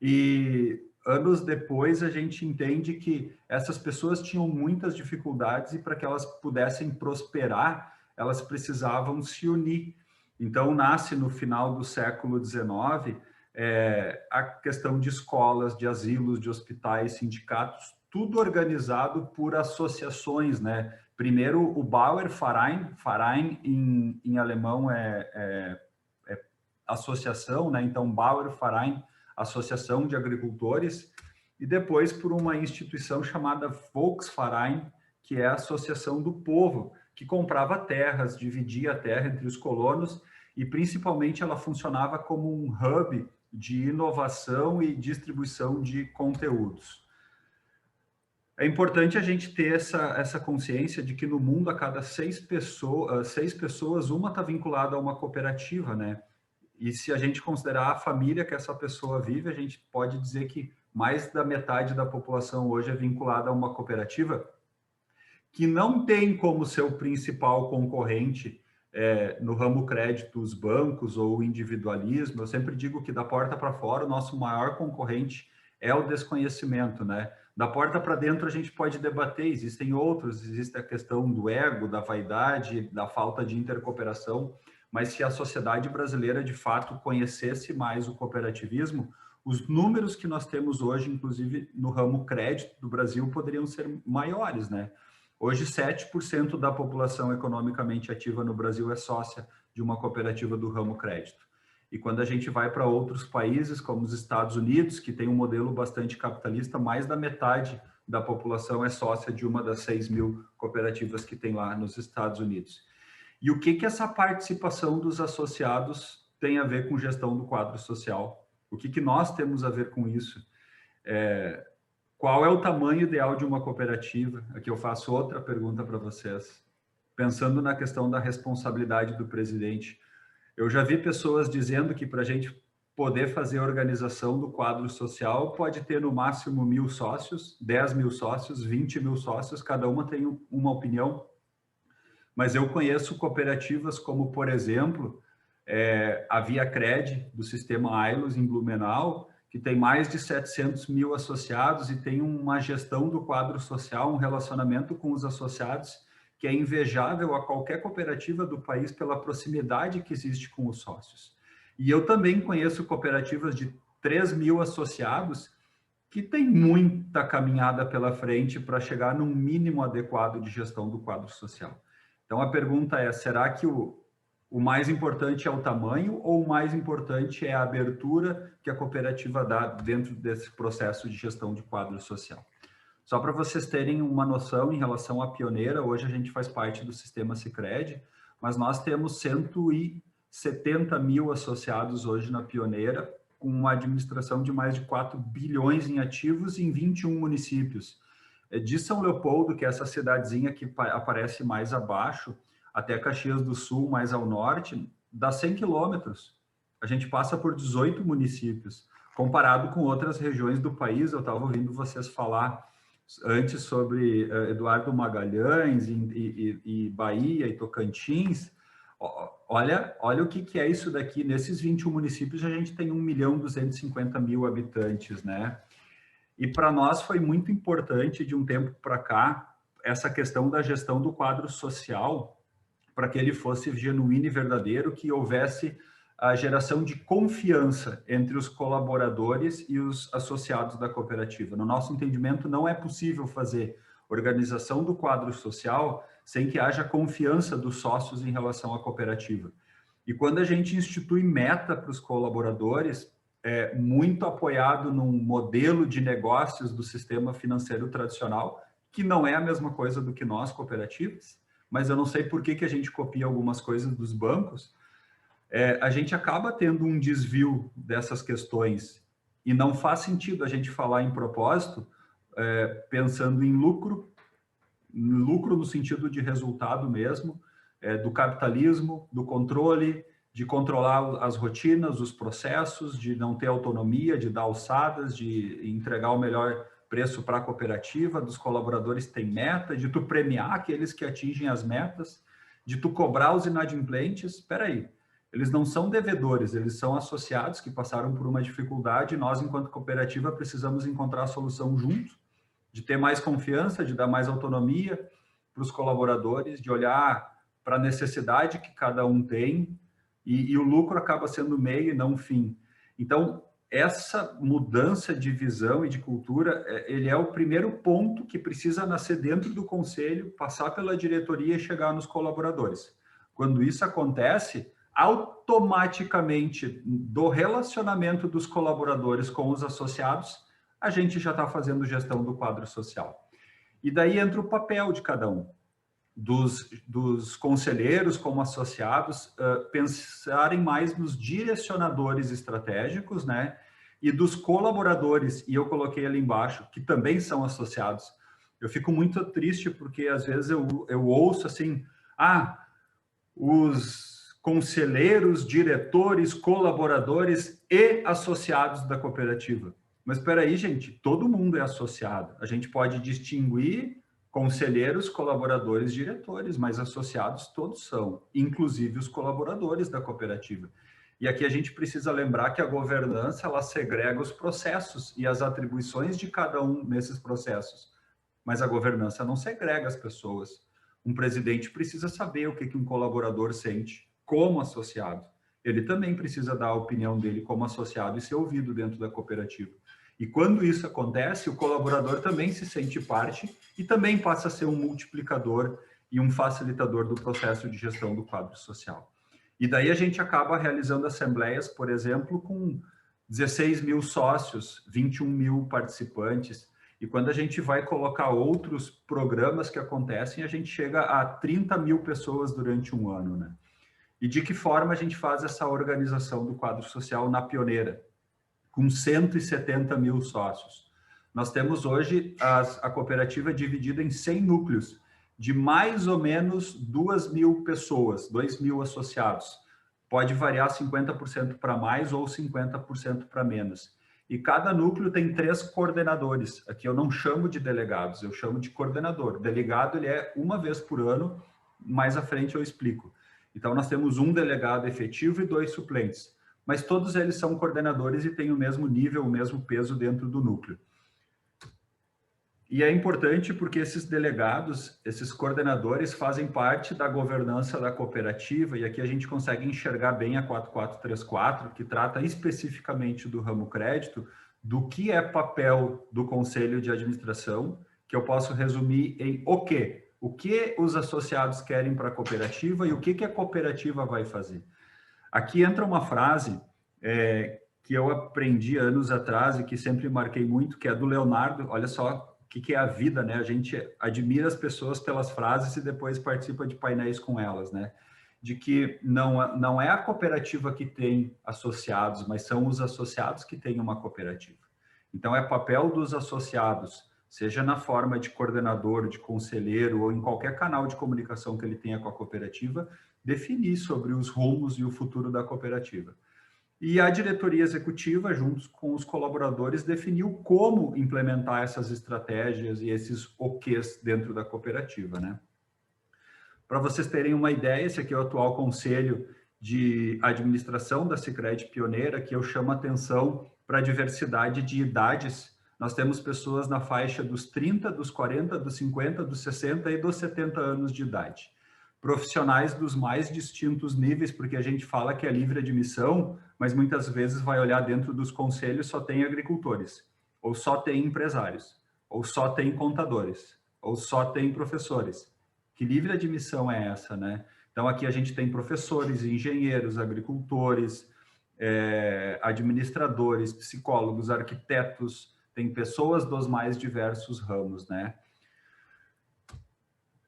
E anos depois, a gente entende que essas pessoas tinham muitas dificuldades, e para que elas pudessem prosperar, elas precisavam se unir. Então, nasce no final do século XIX, a questão de escolas, de asilos, de hospitais, sindicatos, tudo organizado por associações, né? Primeiro o Bauernverein, Verein em alemão é associação, né? Então Bauernverein, Associação de Agricultores, e depois por uma instituição chamada Volksverein, que é a Associação do Povo, que comprava terras, dividia a terra entre os colonos, e principalmente ela funcionava como um hub de inovação e distribuição de conteúdos. É importante a gente ter essa consciência de que no mundo, a cada seis pessoas, uma está vinculada a uma cooperativa, né? E se a gente considerar a família que essa pessoa vive, a gente pode dizer que mais da metade da população hoje é vinculada a uma cooperativa que não tem como seu principal concorrente no ramo crédito os bancos ou o individualismo. Eu sempre digo que da porta para fora o nosso maior concorrente é o desconhecimento, né? Da porta para dentro a gente pode debater, existem outros, existe a questão do ego, da vaidade, da falta de intercooperação, mas se a sociedade brasileira de fato conhecesse mais o cooperativismo, os números que nós temos hoje, inclusive no ramo crédito do Brasil, poderiam ser maiores, né? Hoje, 7% da população economicamente ativa no Brasil é sócia de uma cooperativa do ramo crédito. E quando a gente vai para outros países, como os Estados Unidos, que tem um modelo bastante capitalista, mais da metade da população é sócia de uma das 6.000 cooperativas que tem lá nos Estados Unidos. E o que essa participação dos associados tem a ver com gestão do quadro social? O que nós temos a ver com isso? Qual é o tamanho ideal de uma cooperativa? Aqui eu faço outra pergunta para vocês. Pensando na questão da responsabilidade do presidente, eu já vi pessoas dizendo que para a gente poder fazer a organização do quadro social pode ter no máximo 1.000 sócios, 10.000 sócios, 20.000 sócios, cada uma tem uma opinião. Mas eu conheço cooperativas como, por exemplo, a Via Cred, do sistema Ailos, em Blumenau, que tem mais de 700.000 associados e tem uma gestão do quadro social, um relacionamento com os associados que é invejável a qualquer cooperativa do país pela proximidade que existe com os sócios. E eu também conheço cooperativas de 3.000 associados que têm muita caminhada pela frente para chegar num mínimo adequado de gestão do quadro social. Então a pergunta é, será que o mais importante é o tamanho ou o mais importante é a abertura que a cooperativa dá dentro desse processo de gestão de quadro social? Só para vocês terem uma noção em relação à Pioneira, hoje a gente faz parte do sistema Sicredi, mas nós temos 170.000 associados hoje na Pioneira, com uma administração de mais de 4 bilhões em ativos em 21 municípios. De São Leopoldo, que é essa cidadezinha que aparece mais abaixo, até Caxias do Sul, mais ao norte, dá 100 quilômetros. A gente passa por 18 municípios. Comparado com outras regiões do país, eu estava ouvindo vocês falar antes sobre Eduardo Magalhães e Bahia e Tocantins. Olha o que é isso daqui. Nesses 21 municípios, a gente tem 1.250.000 habitantes, né? E para nós foi muito importante, de um tempo para cá, essa questão da gestão do quadro social, para que ele fosse genuíno e verdadeiro, que houvesse a geração de confiança entre os colaboradores e os associados da cooperativa. No nosso entendimento, não é possível fazer organização do quadro social sem que haja confiança dos sócios em relação à cooperativa. E quando a gente institui meta para os colaboradores, muito apoiado num modelo de negócios do sistema financeiro tradicional, que não é a mesma coisa do que nós, cooperativas, mas eu não sei por que a gente copia algumas coisas dos bancos, a gente acaba tendo um desvio dessas questões e não faz sentido a gente falar em propósito pensando em lucro no sentido de resultado mesmo, do capitalismo, do controle, de controlar as rotinas, os processos, de não ter autonomia, de dar alçadas, de entregar o melhor preço para a cooperativa, dos colaboradores tem meta, de tu premiar aqueles que atingem as metas, de tu cobrar os inadimplentes. Espera aí, eles não são devedores, eles são associados que passaram por uma dificuldade e nós, enquanto cooperativa, precisamos encontrar a solução junto, de ter mais confiança, de dar mais autonomia para os colaboradores, de olhar para a necessidade que cada um tem, e o lucro acaba sendo meio e não fim. Então, essa mudança de visão e de cultura, ele é o primeiro ponto que precisa nascer dentro do conselho, passar pela diretoria e chegar nos colaboradores. Quando isso acontece, automaticamente, do relacionamento dos colaboradores com os associados, a gente já está fazendo gestão do quadro social. E daí entra o papel de cada um, dos conselheiros como associados, pensarem mais nos direcionadores estratégicos, né? E dos colaboradores, e eu coloquei ali embaixo, que também são associados, Eu fico muito triste porque às vezes eu ouço assim, os conselheiros, diretores, colaboradores e associados da cooperativa. Mas espera aí, gente, todo mundo é associado. A gente pode distinguir conselheiros, colaboradores, diretores, mas associados todos são, inclusive os colaboradores da cooperativa. E aqui a gente precisa lembrar que a governança, ela segrega os processos e as atribuições de cada um nesses processos. Mas a governança não segrega as pessoas. Um presidente precisa saber o que um colaborador sente como associado. Ele também precisa dar a opinião dele como associado e ser ouvido dentro da cooperativa. E quando isso acontece, o colaborador também se sente parte e também passa a ser um multiplicador e um facilitador do processo de gestão do quadro social. E daí a gente acaba realizando assembleias, por exemplo, com 16 mil sócios, 21 mil participantes. E quando a gente vai colocar outros programas que acontecem, a gente chega a 30 mil pessoas durante um ano, né? E de que forma a gente faz essa organização do quadro social na Pioneira? Com 170 mil sócios. Nós temos hoje a cooperativa dividida em 100 núcleos, de mais ou menos 2 mil pessoas, 2 mil associados. Pode variar 50% para mais ou 50% para menos. E cada núcleo tem 3 coordenadores. Aqui eu não chamo de delegados, eu chamo de coordenador. Delegado, ele é uma vez por ano, mais à frente eu explico. Então, nós temos um delegado efetivo e 2 suplentes. Mas todos eles são coordenadores e têm o mesmo nível, o mesmo peso dentro do núcleo. E é importante porque esses delegados, esses coordenadores fazem parte da governança da cooperativa, e aqui a gente consegue enxergar bem a 4434, que trata especificamente do ramo crédito, do que é papel do conselho de administração, que eu posso resumir em o quê? O que os associados querem para a cooperativa e o que a cooperativa vai fazer. Aqui entra uma frase que eu aprendi anos atrás e que sempre marquei muito, que é do Leonardo. Olha só o que é a vida, né? A gente admira as pessoas pelas frases e depois participa de painéis com elas, né? De que não é a cooperativa que tem associados, mas são os associados que têm uma cooperativa. Então, é papel dos associados, seja na forma de coordenador, de conselheiro ou em qualquer canal de comunicação que ele tenha com a cooperativa, definir sobre os rumos e o futuro da cooperativa. E a diretoria executiva, juntos com os colaboradores, definiu como implementar essas estratégias e esses OQs dentro da cooperativa, né? Para vocês terem uma ideia, esse aqui é o atual conselho de administração da Sicredi Pioneira, que eu chamo a atenção para a diversidade de idades. Nós temos pessoas na faixa dos 30, dos 40, dos 50, dos 60 e dos 70 anos de idade. Profissionais dos mais distintos níveis, porque a gente fala que é livre admissão, mas muitas vezes vai olhar dentro dos conselhos, só tem agricultores, ou só tem empresários, ou só tem contadores, ou só tem professores. Que livre admissão é essa, né? Então, aqui a gente tem professores, engenheiros, agricultores, administradores, psicólogos, arquitetos, tem pessoas dos mais diversos ramos, né?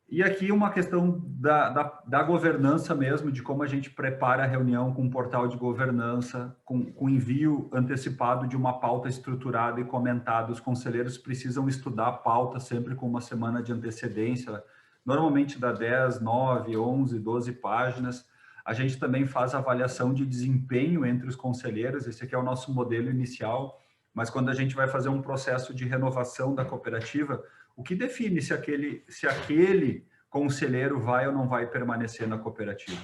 E aqui uma questão da governança mesmo, de como a gente prepara a reunião com um portal de governança, com envio antecipado de uma pauta estruturada e comentada. Os conselheiros precisam estudar a pauta sempre com uma semana de antecedência, normalmente dá 10, 9, 11, 12 páginas. A gente também faz avaliação de desempenho entre os conselheiros, esse aqui é o nosso modelo inicial, mas quando a gente vai fazer um processo de renovação da cooperativa, o que define se aquele conselheiro vai ou não vai permanecer na cooperativa?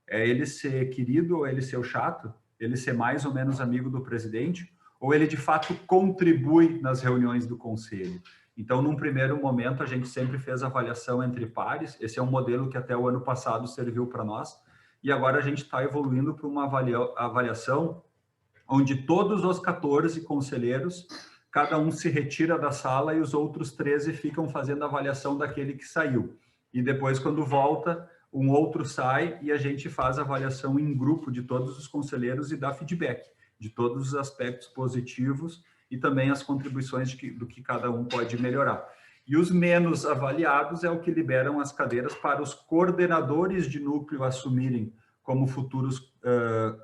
É ele ser querido ou ele ser o chato? Ele ser mais ou menos amigo do presidente? Ou ele, de fato, contribui nas reuniões do conselho? Então, num primeiro momento, a gente sempre fez avaliação entre pares. Esse é um modelo que até o ano passado serviu para nós. E agora a gente está evoluindo para uma avaliação onde todos os 14 conselheiros, cada um se retira da sala e os outros 13 ficam fazendo a avaliação daquele que saiu. E depois, quando volta, um outro sai e a gente faz a avaliação em grupo de todos os conselheiros e dá feedback de todos os aspectos positivos e também as contribuições do que cada um pode melhorar. E os menos avaliados é o que liberam as cadeiras para os coordenadores de núcleo assumirem como futuros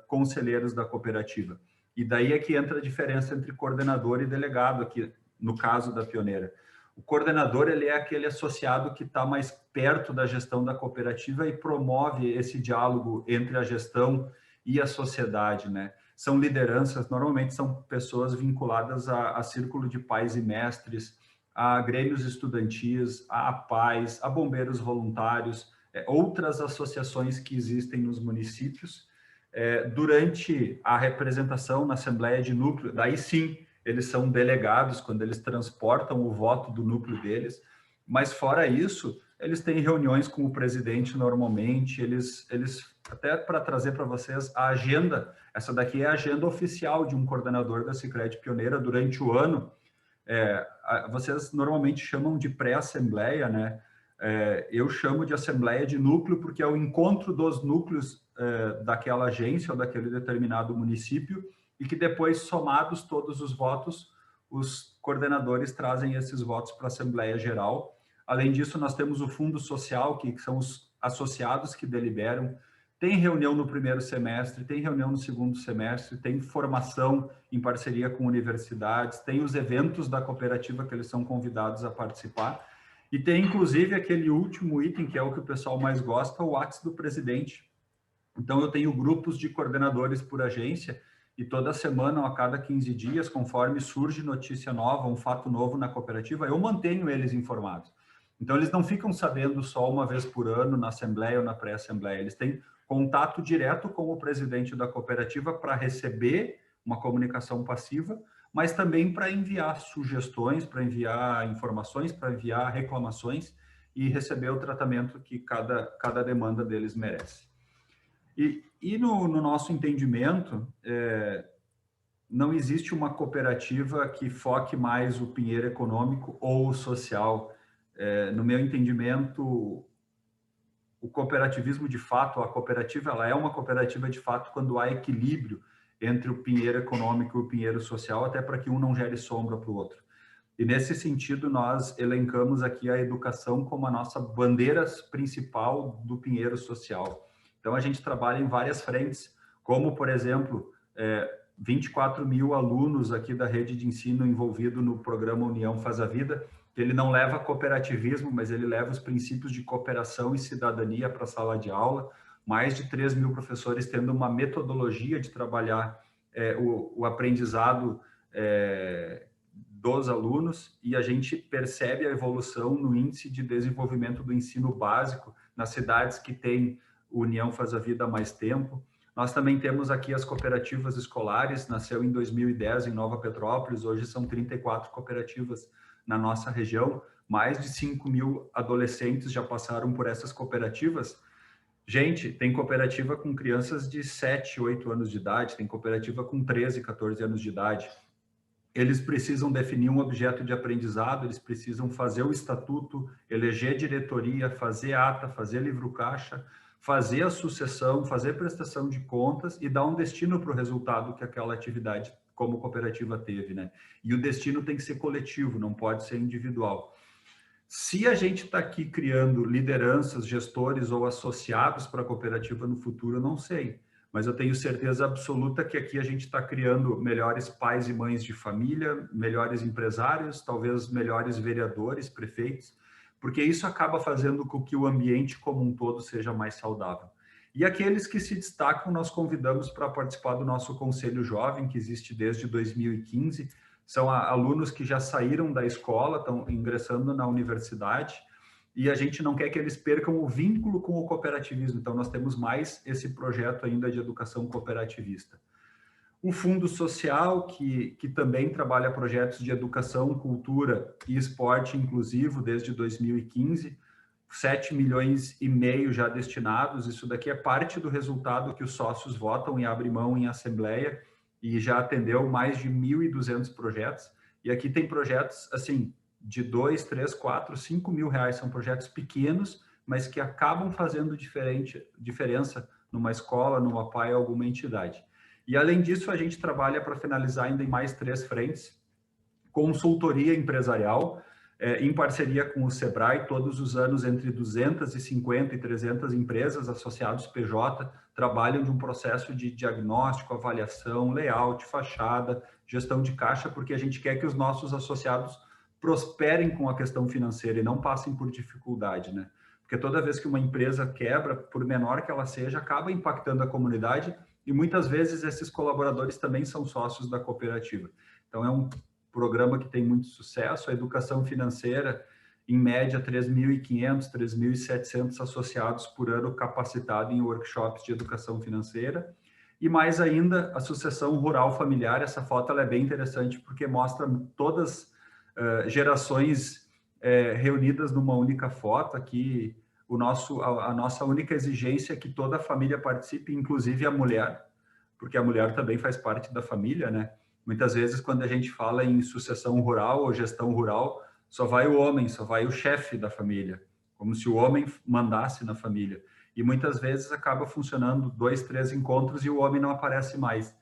conselheiros da cooperativa. E daí é que entra a diferença entre coordenador e delegado aqui, no caso da Pioneira. O coordenador, ele é aquele associado que está mais perto da gestão da cooperativa e promove esse diálogo entre a gestão e a sociedade, né? São lideranças, normalmente são pessoas vinculadas a círculo de pais e mestres, a grêmios estudantis, a APAES, a bombeiros voluntários, outras associações que existem nos municípios. Durante a representação na Assembleia de Núcleo, daí sim, eles são delegados quando eles transportam o voto do núcleo deles, mas fora isso, eles têm reuniões com o presidente normalmente, eles até para trazer para vocês a agenda, essa daqui é a agenda oficial de um coordenador da Sicredi Pioneira durante o ano. Vocês normalmente chamam de pré-assembleia, né? Eu chamo de assembleia de núcleo porque é o encontro dos núcleos daquela agência ou daquele determinado município e que depois, somados todos os votos, os coordenadores trazem esses votos para a Assembleia Geral. Além disso, nós temos o Fundo Social, que são os associados que deliberam. Tem reunião no primeiro semestre, tem reunião no segundo semestre, tem formação em parceria com universidades, tem os eventos da cooperativa que eles são convidados a participar. E tem, inclusive, aquele último item, que é o que o pessoal mais gosta, o WhatsApp do presidente. Então, eu tenho grupos de coordenadores por agência, e toda semana, ou a cada 15 dias, conforme surge notícia nova, um fato novo na cooperativa, eu mantenho eles informados. Então, eles não ficam sabendo só uma vez por ano, na assembleia ou na pré-assembleia. Eles têm contato direto com o presidente da cooperativa para receber uma comunicação passiva, mas também para enviar sugestões, para enviar informações, para enviar reclamações e receber o tratamento que cada demanda deles merece. E no nosso entendimento, não existe uma cooperativa que foque mais o pinheiro econômico ou o social. No meu entendimento, o cooperativismo de fato, a cooperativa, ela é uma cooperativa de fato quando há equilíbrio entre o pinheiro econômico e o pinheiro social, até para que um não gere sombra para o outro. E nesse sentido, nós elencamos aqui a educação como a nossa bandeira principal do pinheiro social. Então, a gente trabalha em várias frentes, como, por exemplo, 24 mil alunos aqui da rede de ensino envolvido no programa União Faz a Vida, que ele não leva cooperativismo, mas ele leva os princípios de cooperação e cidadania para a sala de aula. Mais de 3 mil professores tendo uma metodologia de trabalhar o aprendizado dos alunos, e a gente percebe a evolução no índice de desenvolvimento do ensino básico nas cidades que têm União Faz a Vida há mais tempo. Nós também temos aqui as cooperativas escolares, nasceu em 2010 em Nova Petrópolis, hoje são 34 cooperativas na nossa região, mais de 5 mil adolescentes já passaram por essas cooperativas. Gente, tem cooperativa com crianças de 7, 8 anos de idade, tem cooperativa com 13, 14 anos de idade. Eles precisam definir um objeto de aprendizado, eles precisam fazer o estatuto, eleger diretoria, fazer ata, fazer livro-caixa, fazer a sucessão, fazer prestação de contas e dar um destino para o resultado que aquela atividade como cooperativa teve, né? E o destino tem que ser coletivo, não pode ser individual. Se a gente está aqui criando lideranças, gestores ou associados para a cooperativa no futuro, eu não sei. Mas eu tenho certeza absoluta que aqui a gente está criando melhores pais e mães de família, melhores empresários, talvez melhores vereadores, prefeitos, porque isso acaba fazendo com que o ambiente como um todo seja mais saudável. E aqueles que se destacam, nós convidamos para participar do nosso Conselho Jovem, que existe desde 2015. São alunos que já saíram da escola, estão ingressando na universidade, e a gente não quer que eles percam o vínculo com o cooperativismo. Então, nós temos mais esse projeto ainda de educação cooperativista. O Fundo Social, que também trabalha projetos de educação, cultura e esporte inclusivo desde 2015, 7,5 milhões já destinados. Isso daqui é parte do resultado que os sócios votam e abrem mão em assembleia, e já atendeu mais de 1.200 projetos. E aqui tem projetos, assim, de 2, 3, 4, 5 mil reais. São projetos pequenos, mas que acabam fazendo diferença numa escola, numa PAI, alguma entidade. E, além disso, a gente trabalha para finalizar ainda em mais 3 frentes. Consultoria empresarial, em parceria com o Sebrae, todos os anos entre 250 e 300 empresas, associados PJ, trabalham de um processo de diagnóstico, avaliação, layout, fachada, gestão de caixa, porque a gente quer que os nossos associados prosperem com a questão financeira e não passem por dificuldade, né? Porque toda vez que uma empresa quebra, por menor que ela seja, acaba impactando a comunidade e muitas vezes esses colaboradores também são sócios da cooperativa. Então, é um programa que tem muito sucesso. A educação financeira, em média, 3.500, 3.700 associados por ano capacitados em workshops de educação financeira. E mais ainda, a sucessão rural familiar. Essa foto ela é bem interessante porque mostra todas gerações reunidas numa única foto. Aqui, a nossa única exigência é que toda a família participe, inclusive a mulher, porque a mulher também faz parte da família, né? Muitas vezes, quando a gente fala em sucessão rural ou gestão rural, só vai o homem, só vai o chefe da família, como se o homem mandasse na família. E muitas vezes acaba funcionando 2, 3 encontros e o homem não aparece mais.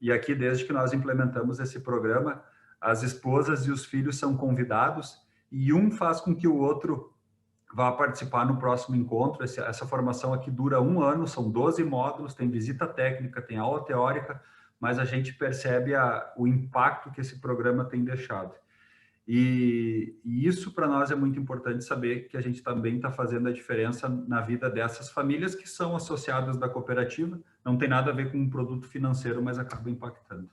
E aqui, desde que nós implementamos esse programa, as esposas e os filhos são convidados e um faz com que o outro vá participar no próximo encontro. Essa formação aqui dura 1 ano, são 12 módulos, tem visita técnica, tem aula teórica, mas a gente percebe o impacto que esse programa tem deixado. E isso para nós é muito importante saber que a gente também está fazendo a diferença na vida dessas famílias que são associadas da cooperativa. Não tem nada a ver com um produto financeiro, mas acaba impactando.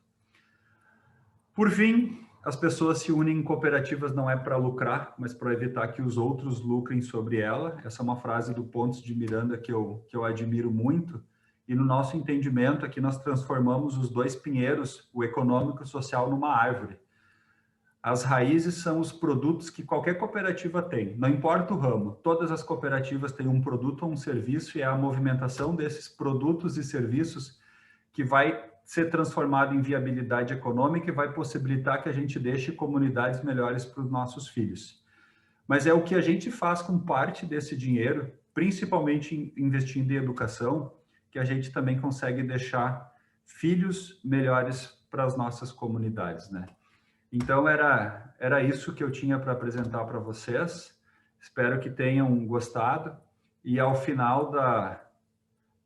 Por fim, as pessoas se unem em cooperativas não é para lucrar, mas para evitar que os outros lucrem sobre ela. Essa é uma frase do Pontes de Miranda que eu admiro muito. E no nosso entendimento aqui nós transformamos os 2 pinheiros, o econômico e o social, numa árvore. As raízes são os produtos que qualquer cooperativa tem, não importa o ramo. Todas as cooperativas têm um produto ou um serviço e é a movimentação desses produtos e serviços que vai ser transformado em viabilidade econômica e vai possibilitar que a gente deixe comunidades melhores para os nossos filhos. Mas é o que a gente faz com parte desse dinheiro, principalmente investindo em educação, que a gente também consegue deixar filhos melhores para as nossas comunidades, né? Então, era isso que eu tinha para apresentar para vocês. Espero que tenham gostado. E ao final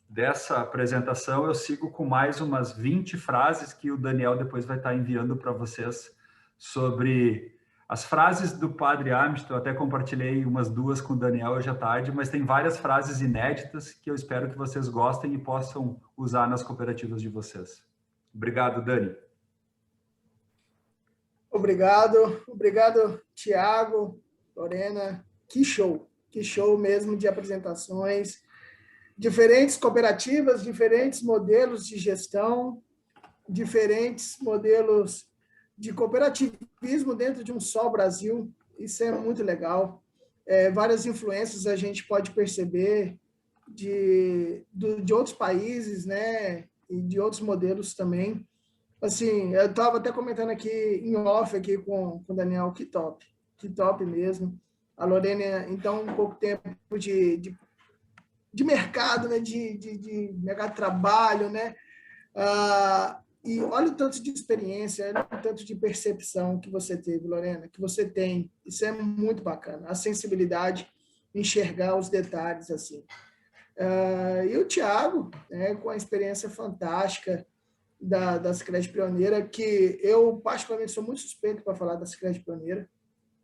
dessa apresentação, eu sigo com mais umas 20 frases que o Daniel depois vai estar enviando para vocês sobre as frases do Padre Amish. Eu até compartilhei umas 2 com o Daniel hoje à tarde, mas tem várias frases inéditas que eu espero que vocês gostem e possam usar nas cooperativas de vocês. Obrigado, Dani. Obrigado, Tiago, Lorena. Que show mesmo de apresentações. Diferentes cooperativas, diferentes modelos de gestão, diferentes modelos de cooperativismo dentro de um só Brasil. Isso é muito legal. Várias influências a gente pode perceber de outros países, né? E de outros modelos também. Assim, eu estava até comentando aqui em off aqui com o Daniel, que top mesmo. A Lorena, então, um pouco tempo de mercado, né? de mercado de trabalho, né? E olha o tanto de experiência, olha o tanto de percepção que você teve, Lorena, que você tem. Isso é muito bacana. A sensibilidade, enxergar os detalhes assim. E o Tiago, né, com a experiência fantástica da Sicredi Pioneira, que eu particularmente sou muito suspeito para falar da Sicredi Pioneira.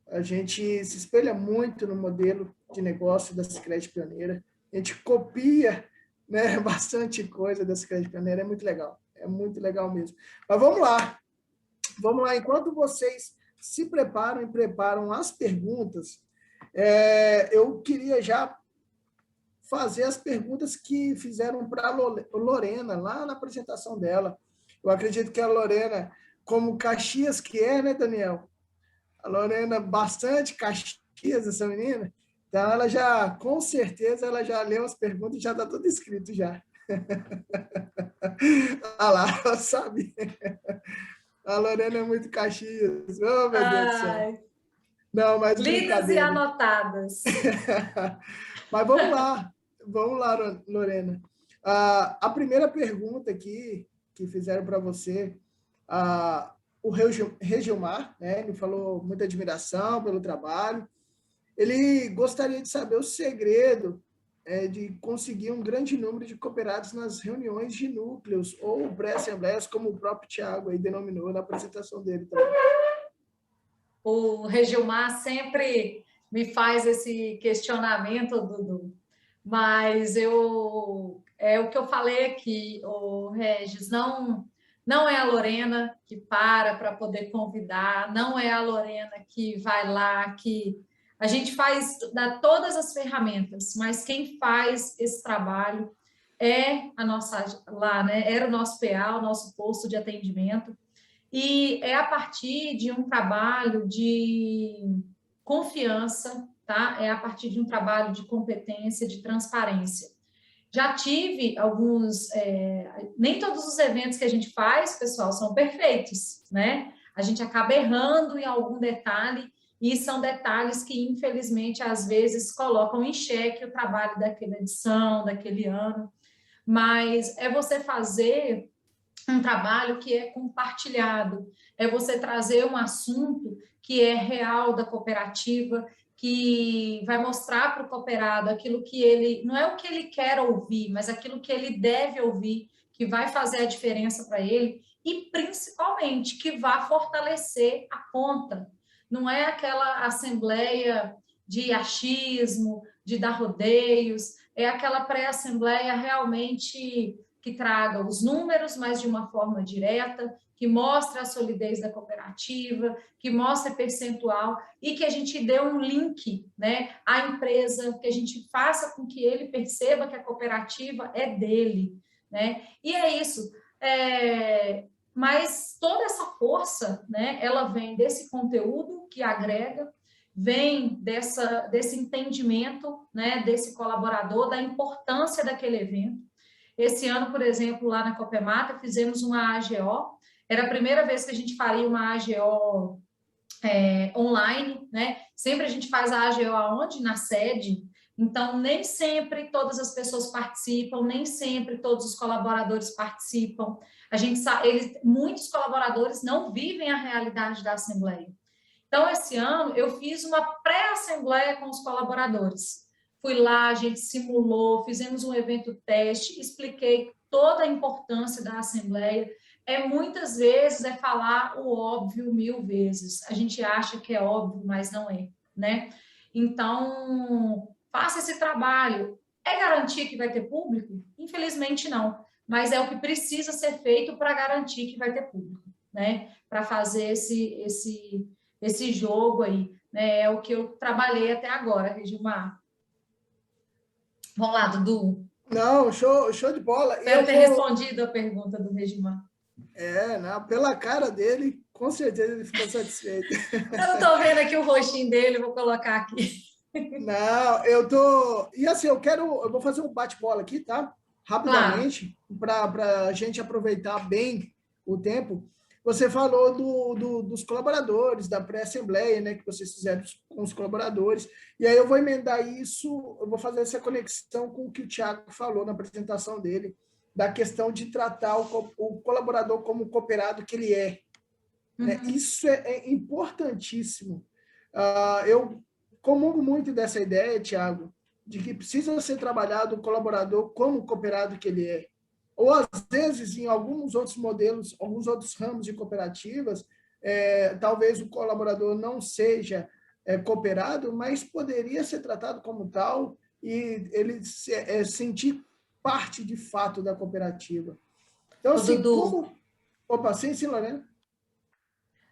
A gente se espelha muito no modelo de negócio da Sicredi Pioneira. A gente copia, né, bastante coisa da Sicredi Pioneira. É muito legal mesmo. Mas vamos lá. Enquanto vocês se preparam e preparam as perguntas, eu queria já fazer as perguntas que fizeram para a Lorena, lá na apresentação dela. Eu acredito que a Lorena, como Caxias que é, né, Daniel? A Lorena, bastante Caxias, essa menina. Então, ela já, com certeza, ela já leu as perguntas e já está tudo escrito já. Olha lá, ela sabe. A Lorena é muito Caxias. Oh, meu Deus do céu. Não, mas lidas e anotadas. Mas vamos lá, Lorena. A primeira pergunta aqui que fizeram para você, o Regilmar, né, ele falou muita admiração pelo trabalho. Ele gostaria de saber o segredo de conseguir um grande número de cooperados nas reuniões de núcleos ou pré-assembleias, como o próprio Tiago aí denominou na apresentação dele também. O Regilmar sempre me faz esse questionamento, Dudu, mas é o que eu falei aqui, o Regis, não é a Lorena que para poder convidar, não é a Lorena que vai lá, que a gente dá todas as ferramentas, mas quem faz esse trabalho é a nossa lá, né? Era o nosso PA, o nosso posto de atendimento, e é a partir de um trabalho de confiança, tá? É a partir de um trabalho de competência, de transparência. Já tive alguns, nem todos os eventos que a gente faz, pessoal, são perfeitos, né? A gente acaba errando em algum detalhe, e são detalhes que, infelizmente, às vezes colocam em xeque o trabalho daquela edição, daquele ano, mas é você fazer um trabalho que é compartilhado, é você trazer um assunto que é real da cooperativa, que vai mostrar para o cooperado aquilo que ele, não é o que ele quer ouvir, mas aquilo que ele deve ouvir, que vai fazer a diferença para ele, e principalmente que vai fortalecer a ponta. Não é aquela assembleia de achismo, de dar rodeios, é aquela pré-assembleia realmente que traga os números, mas de uma forma direta, que mostre a solidez da cooperativa, que mostre percentual e que a gente dê um link, né, à empresa, que a gente faça com que ele perceba que a cooperativa é dele, né? E é isso. Mas toda essa força, né, ela vem desse conteúdo que agrega, vem desse entendimento, né, desse colaborador, da importância daquele evento. Esse ano, por exemplo, lá na Copemata, fizemos uma AGO. Era a primeira vez que a gente faria uma AGO online, né? Sempre a gente faz a AGO aonde? Na sede. Então, nem sempre todas as pessoas participam, nem sempre todos os colaboradores participam. A gente sabe, muitos colaboradores não vivem a realidade da Assembleia. Então, esse ano, eu fiz uma pré-assembleia com os colaboradores. Fui lá, a gente simulou, fizemos um evento teste, expliquei toda a importância da Assembleia. Muitas vezes é falar o óbvio 1000 vezes. A gente acha que é óbvio, mas não é, né? Então, faça esse trabalho. É garantir que vai ter público? Infelizmente, não. Mas é o que precisa ser feito para garantir que vai ter público, né? Para fazer esse jogo aí, né? É o que eu trabalhei até agora, Regilmar. Vamos lá, Dudu. Não, show de bola. Espero ter respondido a pergunta do Regimar. Não, pela cara dele, com certeza ele ficou satisfeito. Eu não estou vendo aqui o rostinho dele, vou colocar aqui. Não, eu tô. E assim, eu vou fazer um bate-bola aqui, tá? Rapidamente, para a gente aproveitar bem o tempo. Você falou dos colaboradores, da pré-assembleia, né, que vocês fizeram com os colaboradores, e aí eu vou emendar isso, eu vou fazer essa conexão com o que o Thiago falou na apresentação dele, da questão de tratar o colaborador como o cooperado que ele é. Uhum. Né? Isso é importantíssimo. Eu comungo muito dessa ideia, Thiago, de que precisa ser trabalhado o colaborador como o cooperado que ele é. Ou, às vezes, em alguns outros modelos, alguns outros ramos de cooperativas, talvez o colaborador não seja cooperado, mas poderia ser tratado como tal e ele sentir parte, de fato, da cooperativa. Então, assim, como... Opa, sim, Lorena?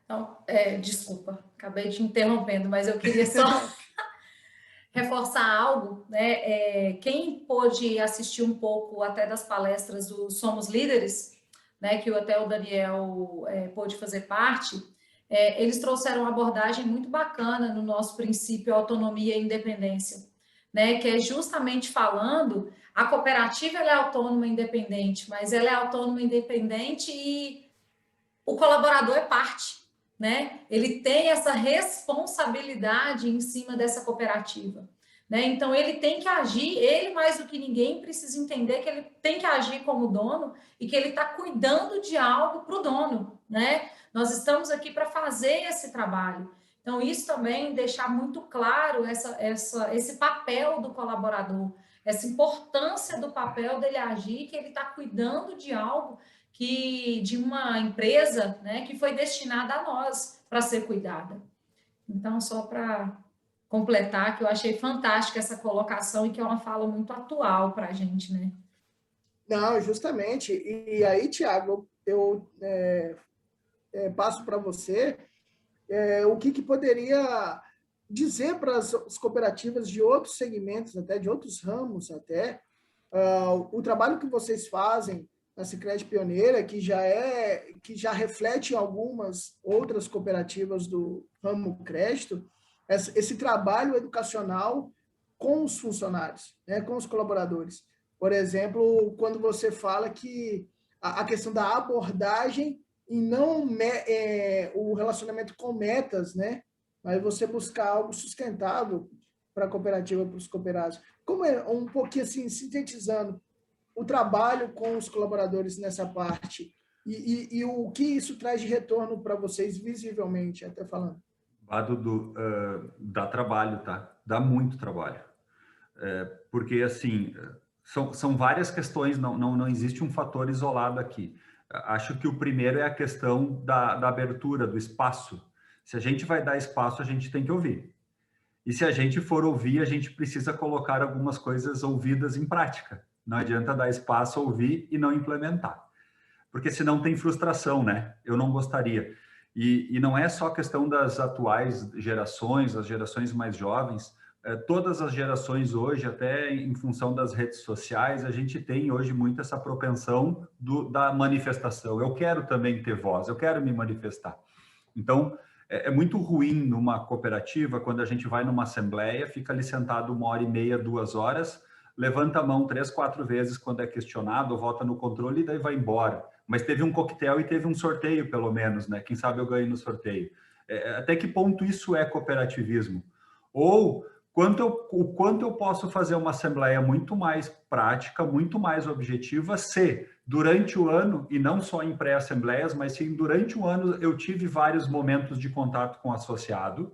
Não, desculpa, acabei te interrompendo, mas eu queria só... reforçar algo, né? Quem pôde assistir um pouco até das palestras do Somos Líderes, né? Que até o Daniel pôde fazer parte, eles trouxeram uma abordagem muito bacana no nosso princípio autonomia e independência, né? Que é justamente falando, a cooperativa ela é autônoma e independente, mas ela é autônoma e independente e o colaborador é parte. Né? Ele tem essa responsabilidade em cima dessa cooperativa. Né? Então, ele tem que agir, ele mais do que ninguém precisa entender que ele tem que agir como dono e que ele está cuidando de algo para o dono. Né? Nós estamos aqui para fazer esse trabalho. Então, isso também deixar muito claro esse papel do colaborador, essa importância do papel dele agir, que ele está cuidando de algo de uma empresa, né, que foi destinada a nós para ser cuidada. Então, só para completar, que eu achei fantástica essa colocação e que é uma fala muito atual para a gente, né? Não, justamente. E aí, Tiago, eu passo para você o que poderia dizer para as cooperativas de outros segmentos, até de outros ramos, até o trabalho que vocês fazem na Sicredi Pioneira, que já reflete em algumas outras cooperativas do ramo crédito, esse trabalho educacional com os funcionários, né, com os colaboradores. Por exemplo, quando você fala que a questão da abordagem e não o relacionamento com metas, né? Mas você buscar algo sustentável para a cooperativa, para os cooperados. Como é um pouquinho assim, sintetizando o trabalho com os colaboradores nessa parte e o que isso traz de retorno para vocês visivelmente, até falando. Dudu, dá trabalho, tá? Dá muito trabalho. Porque, assim, são várias questões, não existe um fator isolado aqui. Acho que o primeiro é a questão da abertura, do espaço. Se a gente vai dar espaço, a gente tem que ouvir. E se a gente for ouvir, a gente precisa colocar algumas coisas ouvidas em prática. Não adianta dar espaço, ouvir e não implementar. Porque senão tem frustração, né? Eu não gostaria. E não é só questão das atuais gerações, as gerações mais jovens, todas as gerações hoje, até em função das redes sociais, a gente tem hoje muito essa propensão da manifestação. Eu quero também ter voz, eu quero me manifestar. Então, é muito ruim numa cooperativa, quando a gente vai numa assembleia, fica ali sentado 1h30, 2 horas, levanta a mão 3, 4 vezes quando é questionado, vota no controle e daí vai embora. Mas teve um coquetel e teve um sorteio, pelo menos, né? Quem sabe eu ganho no sorteio. Até que ponto isso é cooperativismo? Ou o quanto eu posso fazer uma assembleia muito mais prática, muito mais objetiva, se durante o ano, e não só em pré-assembleias, mas sim durante o ano, eu tive vários momentos de contato com o associado,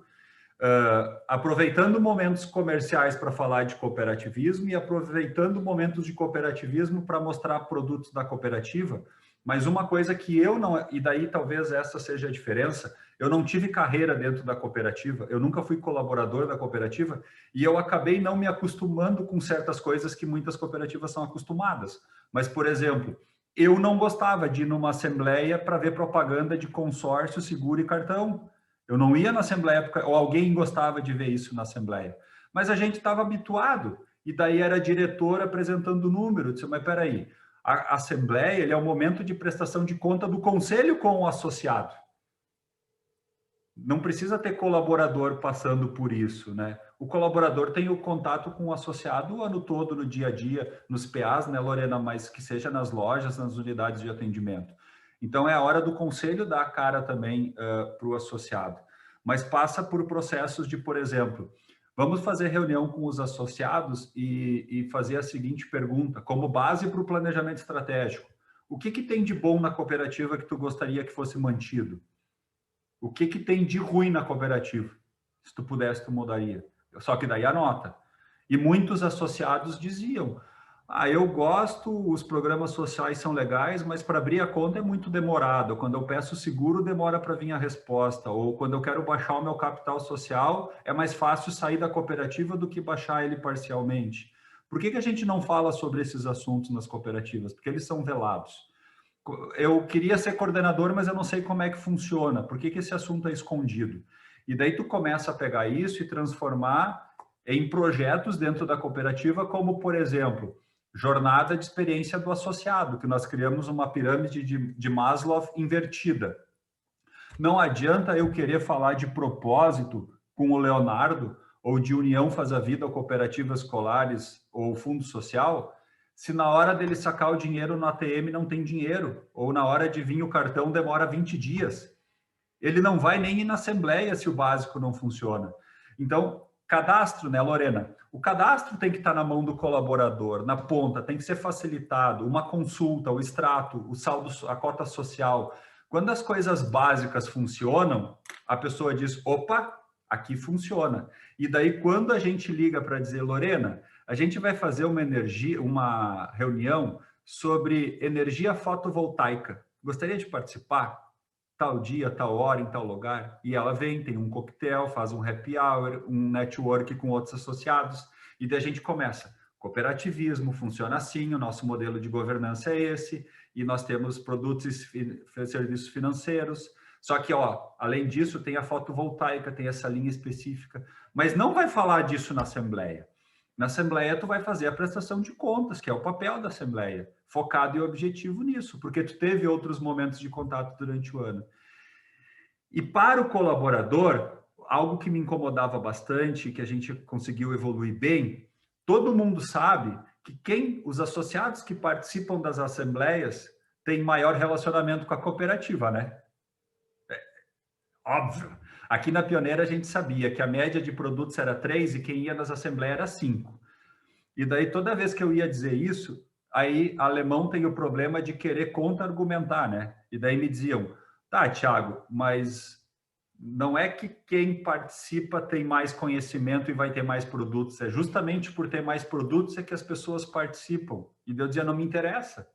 aproveitando momentos comerciais para falar de cooperativismo e aproveitando momentos de cooperativismo para mostrar produtos da cooperativa. Mas uma coisa que eu não... E daí talvez essa seja a diferença. Eu não tive carreira dentro da cooperativa, eu nunca fui colaborador da cooperativa e eu acabei não me acostumando com certas coisas que muitas cooperativas são acostumadas. Mas, por exemplo, eu não gostava de ir numa assembleia para ver propaganda de consórcio, seguro e cartão. Eu não ia na assembleia, ou alguém gostava de ver isso na assembleia. Mas a gente estava habituado, e daí era diretor apresentando o número. Eu disse, mas peraí, a assembleia ele é o momento de prestação de conta do conselho com o associado. Não precisa ter colaborador passando por isso, né? O colaborador tem o contato com o associado o ano todo, no dia a dia, nos PAs, né, Lorena? Mas que seja nas lojas, nas unidades de atendimento. Então, é a hora do conselho dar a cara também para o associado. Mas passa por processos de, por exemplo, vamos fazer reunião com os associados e fazer a seguinte pergunta, como base para o planejamento estratégico. O que tem de bom na cooperativa que tu gostaria que fosse mantido? O que tem de ruim na cooperativa? Se tu pudesse, tu mudaria. Só que daí anota. E muitos associados diziam, eu gosto, os programas sociais são legais, mas para abrir a conta é muito demorado. Quando eu peço seguro, demora para vir a resposta. Ou quando eu quero baixar o meu capital social, é mais fácil sair da cooperativa do que baixar ele parcialmente. Por que a gente não fala sobre esses assuntos nas cooperativas? Porque eles são velados. Eu queria ser coordenador, mas eu não sei como é que funciona. Por que esse assunto é escondido? E daí tu começa a pegar isso e transformar em projetos dentro da cooperativa, como, por exemplo, jornada de experiência do associado, que nós criamos uma pirâmide de Maslow invertida. Não adianta eu querer falar de propósito com o Leonardo, ou de União Faz a Vida, ou cooperativas escolares, ou fundo social, se na hora dele sacar o dinheiro no ATM não tem dinheiro, ou na hora de vir o cartão demora 20 dias. Ele não vai nem ir na assembleia se o básico não funciona. Então, cadastro, né, Lorena? O cadastro tem que estar na mão do colaborador, na ponta, tem que ser facilitado, uma consulta, o extrato, o saldo, a cota social. Quando as coisas básicas funcionam, a pessoa diz, opa, aqui funciona. E daí, quando a gente liga para dizer, Lorena, a gente vai fazer uma reunião sobre energia fotovoltaica. Gostaria de participar? tal dia, tal hora, em tal lugar. E ela vem, tem um coquetel, faz um happy hour, um network com outros associados, e daí a gente começa. Cooperativismo funciona assim, o nosso modelo de governança é esse, e nós temos produtos e serviços financeiros. Só que, ó, além disso, tem a fotovoltaica, tem essa linha específica, mas não vai falar disso na Assembleia. Na Assembleia, tu vai fazer a prestação de contas, que é o papel da Assembleia, focado e objetivo nisso, porque tu teve outros momentos de contato durante o ano. E para o colaborador, algo que me incomodava bastante, que a gente conseguiu evoluir bem, todo mundo sabe que os associados que participam das assembleias têm maior relacionamento com a cooperativa, né? Óbvio. Aqui na Pioneira a gente sabia que a média de produtos era 3 e quem ia nas assembleias era 5. E daí toda vez que eu ia dizer isso, aí alemão tem o problema de querer contra-argumentar, né? E daí me diziam, tá, Thiago, mas não é que quem participa tem mais conhecimento e vai ter mais produtos, é justamente por ter mais produtos é que as pessoas participam. E eu dizia, não me interessa.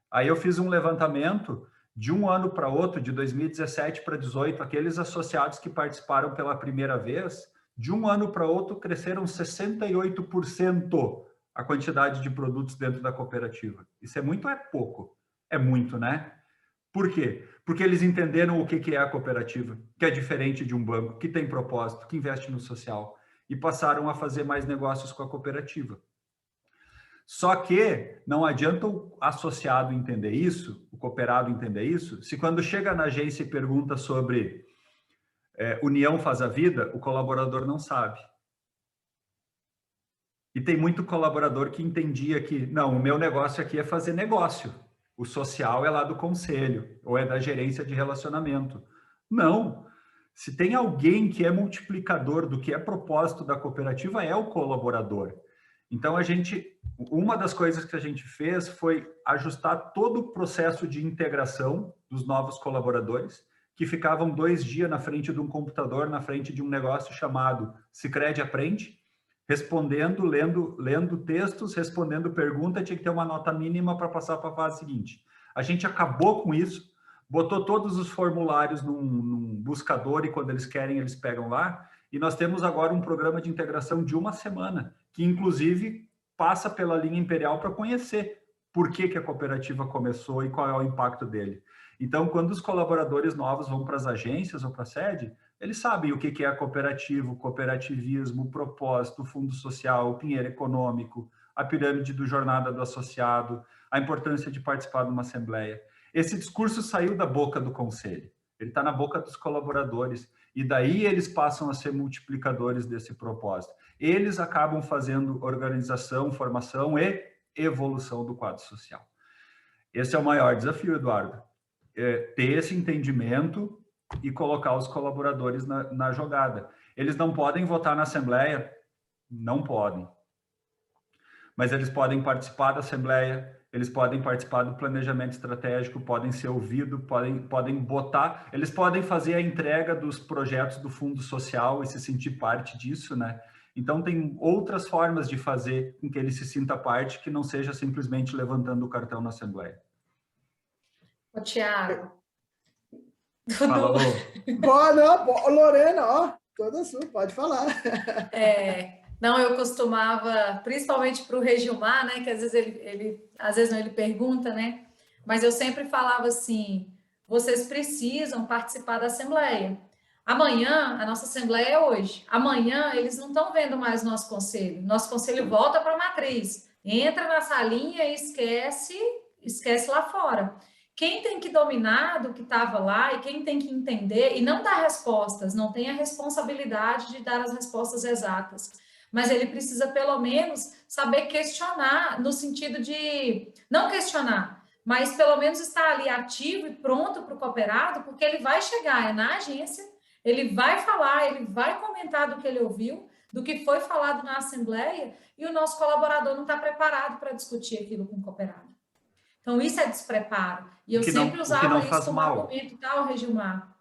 Aí eu fiz um levantamento de um ano para outro, de 2017 para 2018, aqueles associados que participaram pela primeira vez, de um ano para outro cresceram 68% a quantidade de produtos dentro da cooperativa. Isso é muito ou é pouco? É muito, né? Por quê? Porque eles entenderam o que é a cooperativa, que é diferente de um banco, que tem propósito, que investe no social, e passaram a fazer mais negócios com a cooperativa. Só que não adianta o associado entender isso, o cooperado entender isso, se quando chega na agência e pergunta sobre união faz a vida, o colaborador não sabe. E tem muito colaborador que entendia que, não, o meu negócio aqui é fazer negócio. O social é lá do conselho, ou é da gerência de relacionamento. Não. Se tem alguém que é multiplicador do que é propósito da cooperativa, é o colaborador. Então, uma das coisas que a gente fez foi ajustar todo o processo de integração dos novos colaboradores, que ficavam 2 dias na frente de um computador, na frente de um negócio chamado Sicredi Aprende, respondendo, lendo textos, respondendo pergunta, tinha que ter uma nota mínima para passar para a fase seguinte. A gente acabou com isso, botou todos os formulários num buscador e quando eles querem, eles pegam lá, e nós temos agora um programa de integração de 1 semana, que inclusive passa pela linha Imperial para conhecer por que a cooperativa começou e qual é o impacto dele. Então, quando os colaboradores novos vão para as agências ou para a sede, eles sabem o que é a cooperativa, o cooperativismo, o propósito, o fundo social, o pinheiro econômico, a pirâmide do jornada do associado, a importância de participar de uma assembleia. Esse discurso saiu da boca do conselho, ele está na boca dos colaboradores, e daí eles passam a ser multiplicadores desse propósito. Eles acabam fazendo organização, formação e evolução do quadro social. Esse é o maior desafio, Eduardo, ter esse entendimento e colocar os colaboradores na jogada. Eles não podem votar na Assembleia? Não podem. Mas eles podem participar da Assembleia, eles podem participar do planejamento estratégico, podem ser ouvidos, podem botar, eles podem fazer a entrega dos projetos do Fundo Social e se sentir parte disso, né? Então, tem outras formas de fazer com que ele se sinta parte, que não seja simplesmente levantando o cartão na Assembleia. Ô, Thiago. Fala, Lu. Lorena, ó, toda sua, pode falar. Não, eu costumava, principalmente para o Regilmar, né, que às vezes ele pergunta, né, mas eu sempre falava assim, vocês precisam participar da Assembleia. Amanhã, a nossa Assembleia é hoje. Amanhã, eles não estão vendo mais o nosso conselho volta para a matriz, entra na salinha e esquece lá fora. Quem tem que dominar do que estava lá e quem tem que entender e não dar respostas, não tem a responsabilidade de dar as respostas exatas, mas ele precisa pelo menos saber questionar, no sentido de não questionar, mas pelo menos estar ali ativo e pronto para o cooperado, porque ele vai chegar na agência, ele vai falar, ele vai comentar do que ele ouviu, do que foi falado na Assembleia, e o nosso colaborador não está preparado para discutir aquilo com o cooperado. Então, isso é despreparo. E eu sempre usava isso como argumento, tá, Regilmar?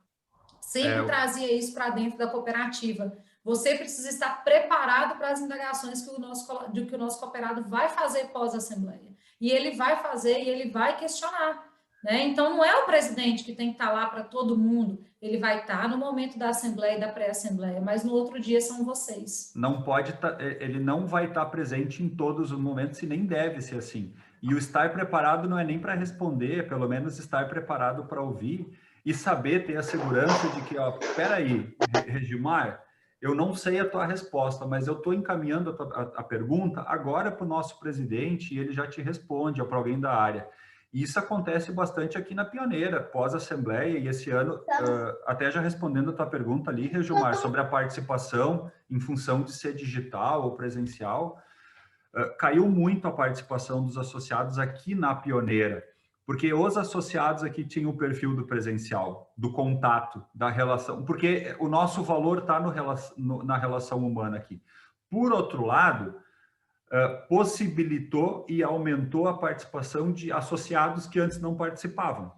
Sempre trazia isso para dentro da cooperativa. Você precisa estar preparado para as indagações que o nosso cooperado vai fazer pós-assembleia. E ele vai fazer e ele vai questionar. né? Então, não é o presidente que tem que estar lá para todo mundo, ele vai estar no momento da assembleia e da pré-assembleia, mas no outro dia são vocês. Não pode, ele não vai estar presente em todos os momentos e nem deve ser assim. E o estar preparado não é nem para responder, é pelo menos estar preparado para ouvir e saber ter a segurança de que, ó, peraí, Regimar, eu não sei a tua resposta, mas eu estou encaminhando a pergunta agora para o nosso presidente e ele já te responde, ou para alguém da área. E isso acontece bastante aqui na Pioneira, pós-assembleia, e esse ano, até já respondendo a tua pergunta ali, Regimar, sobre a participação em função de ser digital ou presencial, caiu muito a participação dos associados aqui na Pioneira, porque os associados aqui tinham o perfil do presencial, do contato, da relação, porque o nosso valor está na relação humana aqui. Por outro lado, possibilitou e aumentou a participação de associados que antes não participavam.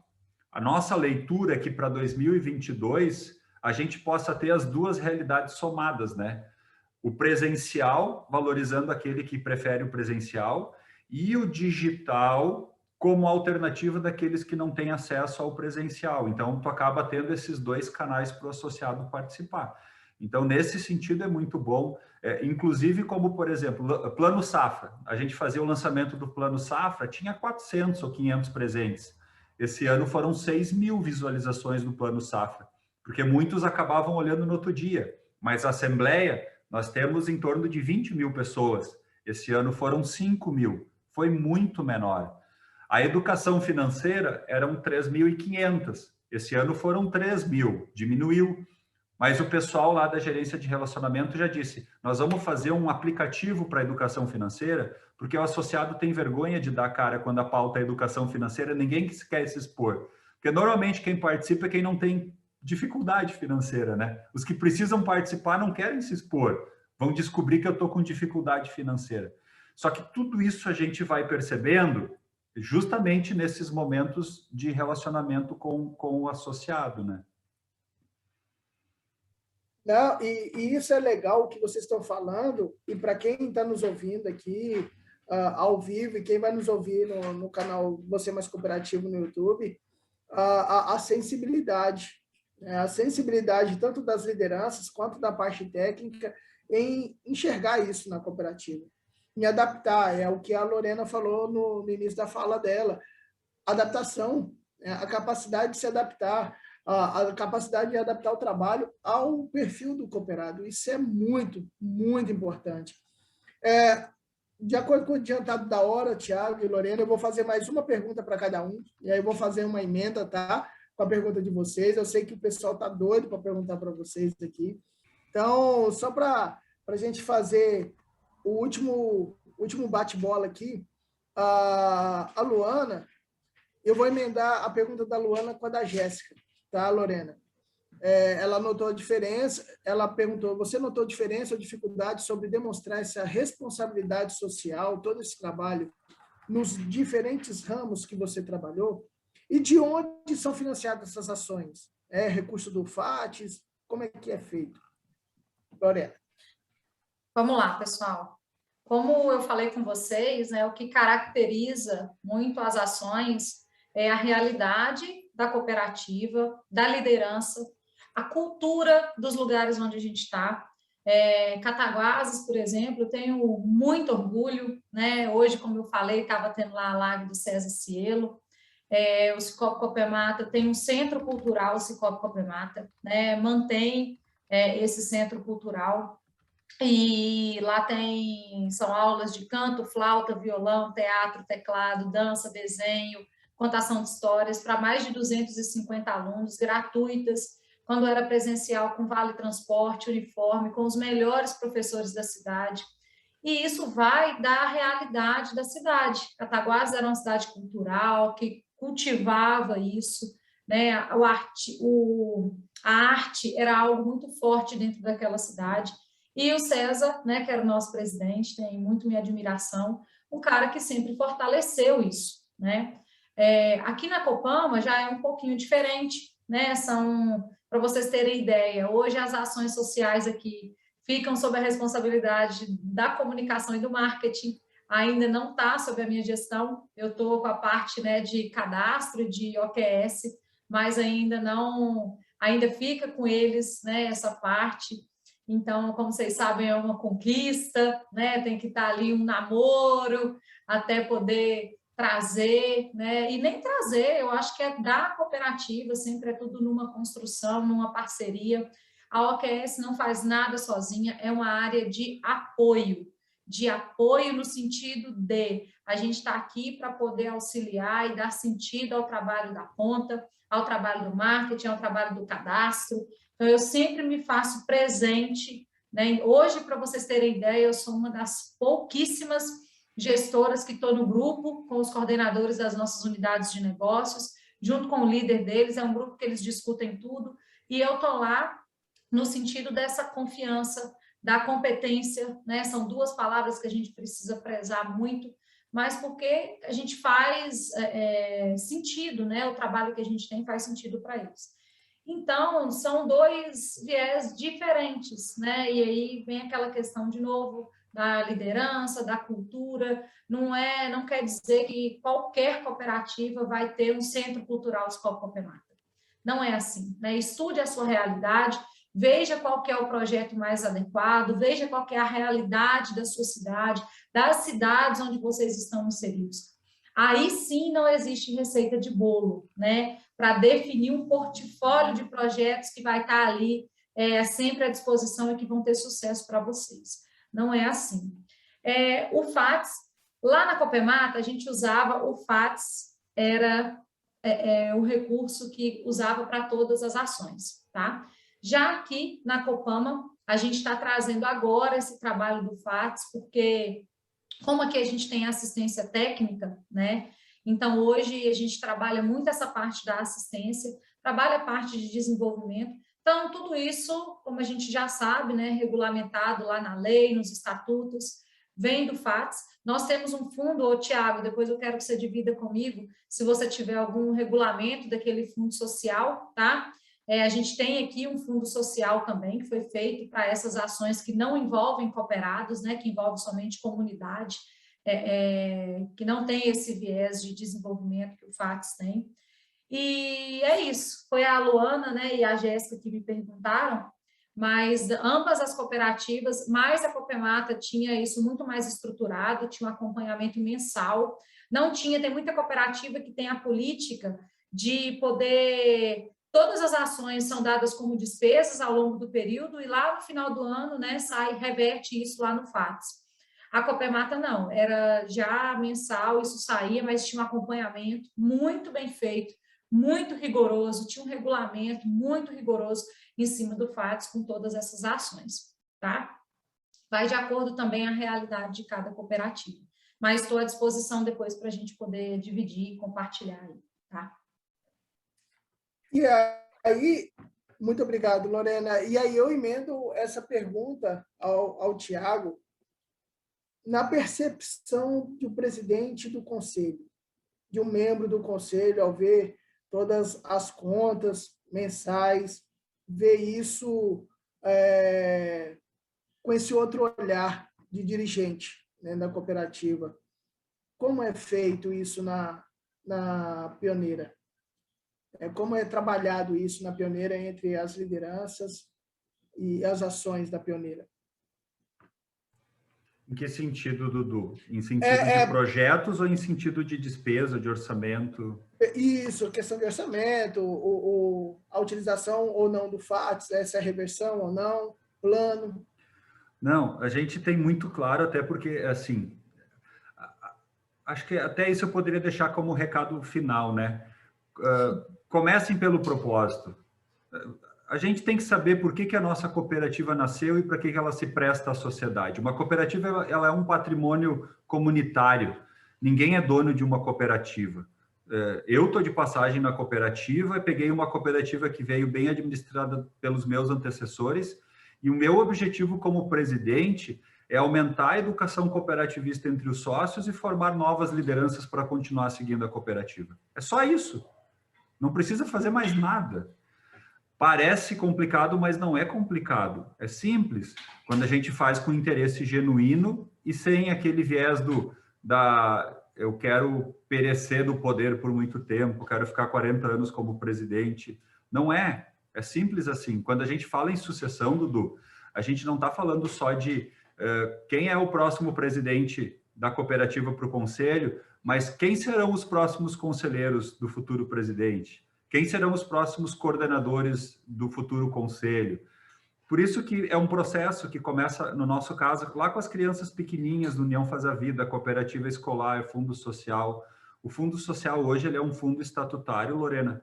A nossa leitura é que para 2022 a gente possa ter as duas realidades somadas, né? O presencial, valorizando aquele que prefere o presencial, e o digital como alternativa daqueles que não têm acesso ao presencial. Então, tu acaba tendo esses dois canais para o associado participar. Então, nesse sentido, é muito bom. Inclusive, como, por exemplo, Plano Safra. A gente fazia o lançamento do Plano Safra, tinha 400 ou 500 presentes. Esse ano foram 6.000 visualizações do Plano Safra, porque muitos acabavam olhando no outro dia. Mas a Assembleia, nós temos em torno de 20.000 pessoas. Esse ano foram 5.000. Foi muito menor. A educação financeira eram 3.500. Esse ano foram 3.000. Diminuiu. Mas o pessoal lá da gerência de relacionamento já disse, nós vamos fazer um aplicativo para a educação financeira, porque o associado tem vergonha de dar cara quando a pauta é educação financeira, ninguém quer se expor. Porque normalmente quem participa é quem não tem dificuldade financeira, né? Os que precisam participar não querem se expor, vão descobrir que eu estou com dificuldade financeira. Só que tudo isso a gente vai percebendo justamente nesses momentos de relacionamento com o associado, né? Não, e isso é legal o que vocês estão falando, e para quem está nos ouvindo aqui ao vivo, e quem vai nos ouvir no canal Você Mais Cooperativo no YouTube, a sensibilidade, né? A sensibilidade tanto das lideranças quanto da parte técnica em enxergar isso na cooperativa, em adaptar, é o que a Lorena falou no início da fala dela, adaptação, né? A capacidade de se adaptar, a capacidade de adaptar o trabalho ao perfil do cooperado. Isso é muito, muito importante. De acordo com o adiantado da hora, Tiago e Lorena, eu vou fazer mais uma pergunta para cada um, e aí eu vou fazer uma emenda, tá? Com a pergunta de vocês. Eu sei que o pessoal está doido para perguntar para vocês aqui. Então, só para a gente fazer o último bate-bola aqui, a Luana, eu vou emendar a pergunta da Luana com a da Jéssica. Tá, Lorena? Ela notou a diferença, ela perguntou, você notou diferença ou dificuldade sobre demonstrar essa responsabilidade social, todo esse trabalho, nos diferentes ramos que você trabalhou? E de onde são financiadas essas ações? Recurso do FATES? Como é que é feito? Lorena. Vamos lá, pessoal. Como eu falei com vocês, né, o que caracteriza muito as ações é a realidade da cooperativa, da liderança, a cultura dos lugares onde a gente está. Cataguases, por exemplo, eu tenho muito orgulho, né? Hoje, como eu falei, estava tendo lá a live do César Cielo, o Cicobi Copemata tem um centro cultural, o Cicobi Copemata, né? Mantém esse centro cultural, e lá são aulas de canto, flauta, violão, teatro, teclado, dança, desenho, contação de histórias para mais de 250 alunos, gratuitas, quando era presencial, com vale transporte, uniforme, com os melhores professores da cidade. E isso vai da realidade da cidade. Cataguases era uma cidade cultural, que cultivava isso, né? A arte era algo muito forte dentro daquela cidade. E o César, né, que era o nosso presidente, tem muito minha admiração, um cara que sempre fortaleceu isso, né? Aqui na Copama já é um pouquinho diferente, né? Para vocês terem ideia, hoje as ações sociais aqui ficam sob a responsabilidade da comunicação e do marketing, ainda não está sob a minha gestão, eu estou com a parte, né, de cadastro, de OQS, mas ainda fica com eles, né, essa parte. Então, como vocês sabem, é uma conquista, né, tem que estar ali um namoro até poder trazer, né, e nem trazer, eu acho que é da cooperativa, sempre é tudo numa construção, numa parceria. A OQS não faz nada sozinha, é uma área de apoio no sentido de a gente está aqui para poder auxiliar e dar sentido ao trabalho da ponta, ao trabalho do marketing, ao trabalho do cadastro. Então, eu sempre me faço presente, né? Hoje, para vocês terem ideia, eu sou uma das pouquíssimas gestoras que estou no grupo com os coordenadores das nossas unidades de negócios, junto com o líder deles, é um grupo que eles discutem tudo, e eu estou lá no sentido dessa confiança, da competência, né? São duas palavras que a gente precisa prezar muito, mas porque a gente faz sentido, né? O trabalho que a gente tem faz sentido para eles. Então, são dois viés diferentes, né? E aí vem aquela questão, de novo, da liderança, da cultura. Não quer dizer que qualquer cooperativa vai ter um centro cultural Cicobi Copemata. Não é assim, né? Estude a sua realidade, veja qual que é o projeto mais adequado, veja qual que é a realidade da sua cidade, das cidades onde vocês estão inseridos. Aí sim não existe receita de bolo, né? Para definir um portfólio de projetos que vai estar ali sempre à disposição e que vão ter sucesso para vocês. Não é assim. O FATS, lá na Copemata, a gente usava o FATS, era o recurso que usava para todas as ações, tá? Já aqui na Copama, a gente está trazendo agora esse trabalho do FATS, porque como aqui a gente tem assistência técnica, né? Então, hoje a gente trabalha muito essa parte da assistência, trabalha a parte de desenvolvimento. Então, tudo isso, como a gente já sabe, né, regulamentado lá na lei, nos estatutos, vem do FATS. Nós temos um fundo, Tiago, depois eu quero que você divida comigo, se você tiver algum regulamento daquele fundo social, tá? A gente tem aqui um fundo social também, que foi feito para essas ações que não envolvem cooperados, né, que envolvem somente comunidade, que não tem esse viés de desenvolvimento que o FATS tem. E é isso, foi a Luana, né, e a Jéssica que me perguntaram, mas ambas as cooperativas, mais a Copemata tinha isso muito mais estruturado, tinha um acompanhamento mensal, tem muita cooperativa que tem a política de poder... Todas as ações são dadas como despesas ao longo do período e lá no final do ano, né, reverte isso lá no FATS. A Copemata não, era já mensal, isso saía, mas tinha um acompanhamento muito bem feito, muito rigoroso, tinha um regulamento muito rigoroso em cima do FATS com todas essas ações, tá? Vai de acordo também a realidade de cada cooperativa. Mas estou à disposição depois para a gente poder dividir e compartilhar aí, tá? E aí, muito obrigado, Lorena. E aí eu emendo essa pergunta ao Tiago, na percepção do presidente do conselho, de um membro do conselho, ao ver todas as contas mensais, ver isso com esse outro olhar de dirigente, né, da cooperativa. Como é feito isso na Pioneira? Como é trabalhado isso na Pioneira entre as lideranças e as ações da Pioneira? Em que sentido, Dudu? Em sentido de projetos ou em sentido de despesa, de orçamento? Isso, questão de orçamento, a utilização ou não do FATS, essa é reversão ou não, plano. Não, a gente tem muito claro, até porque, assim, acho que até isso eu poderia deixar como recado final, né? Comecem pelo propósito. A gente tem que saber por que a nossa cooperativa nasceu e para que ela se presta à sociedade. Uma cooperativa ela é um patrimônio comunitário. Ninguém é dono de uma cooperativa. Eu estou de passagem na cooperativa e peguei uma cooperativa que veio bem administrada pelos meus antecessores e o meu objetivo como presidente é aumentar a educação cooperativista entre os sócios e formar novas lideranças para continuar seguindo a cooperativa. É só isso. Não precisa fazer mais nada. Parece complicado, mas não é complicado. É simples. Quando a gente faz com interesse genuíno e sem aquele viés do eu quero perecer no poder por muito tempo, quero ficar 40 anos como presidente. Não é. É simples assim. Quando a gente fala em sucessão, Dudu, a gente não está falando só de quem é o próximo presidente da cooperativa para o conselho, mas quem serão os próximos conselheiros do futuro presidente? Quem serão os próximos coordenadores do futuro conselho? Por isso que é um processo que começa, no nosso caso, lá com as crianças pequenininhas, no União Faz a Vida, cooperativa escolar, fundo social. O fundo social hoje ele é um fundo estatutário, Lorena,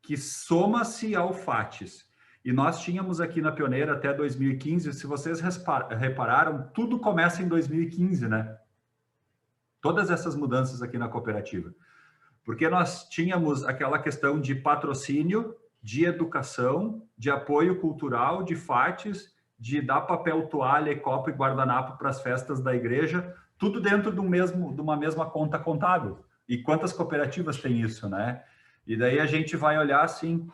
que soma-se ao FATES. E nós tínhamos aqui na Pioneira até 2015, se vocês repararam, tudo começa em 2015, né? Todas essas mudanças aqui na cooperativa. Porque nós tínhamos aquela questão de patrocínio, de educação, de apoio cultural, de FATES, de dar papel toalha, copo e guardanapo para as festas da igreja, tudo dentro de uma mesma conta contábil. E quantas cooperativas têm isso, né? E daí a gente vai olhar assim,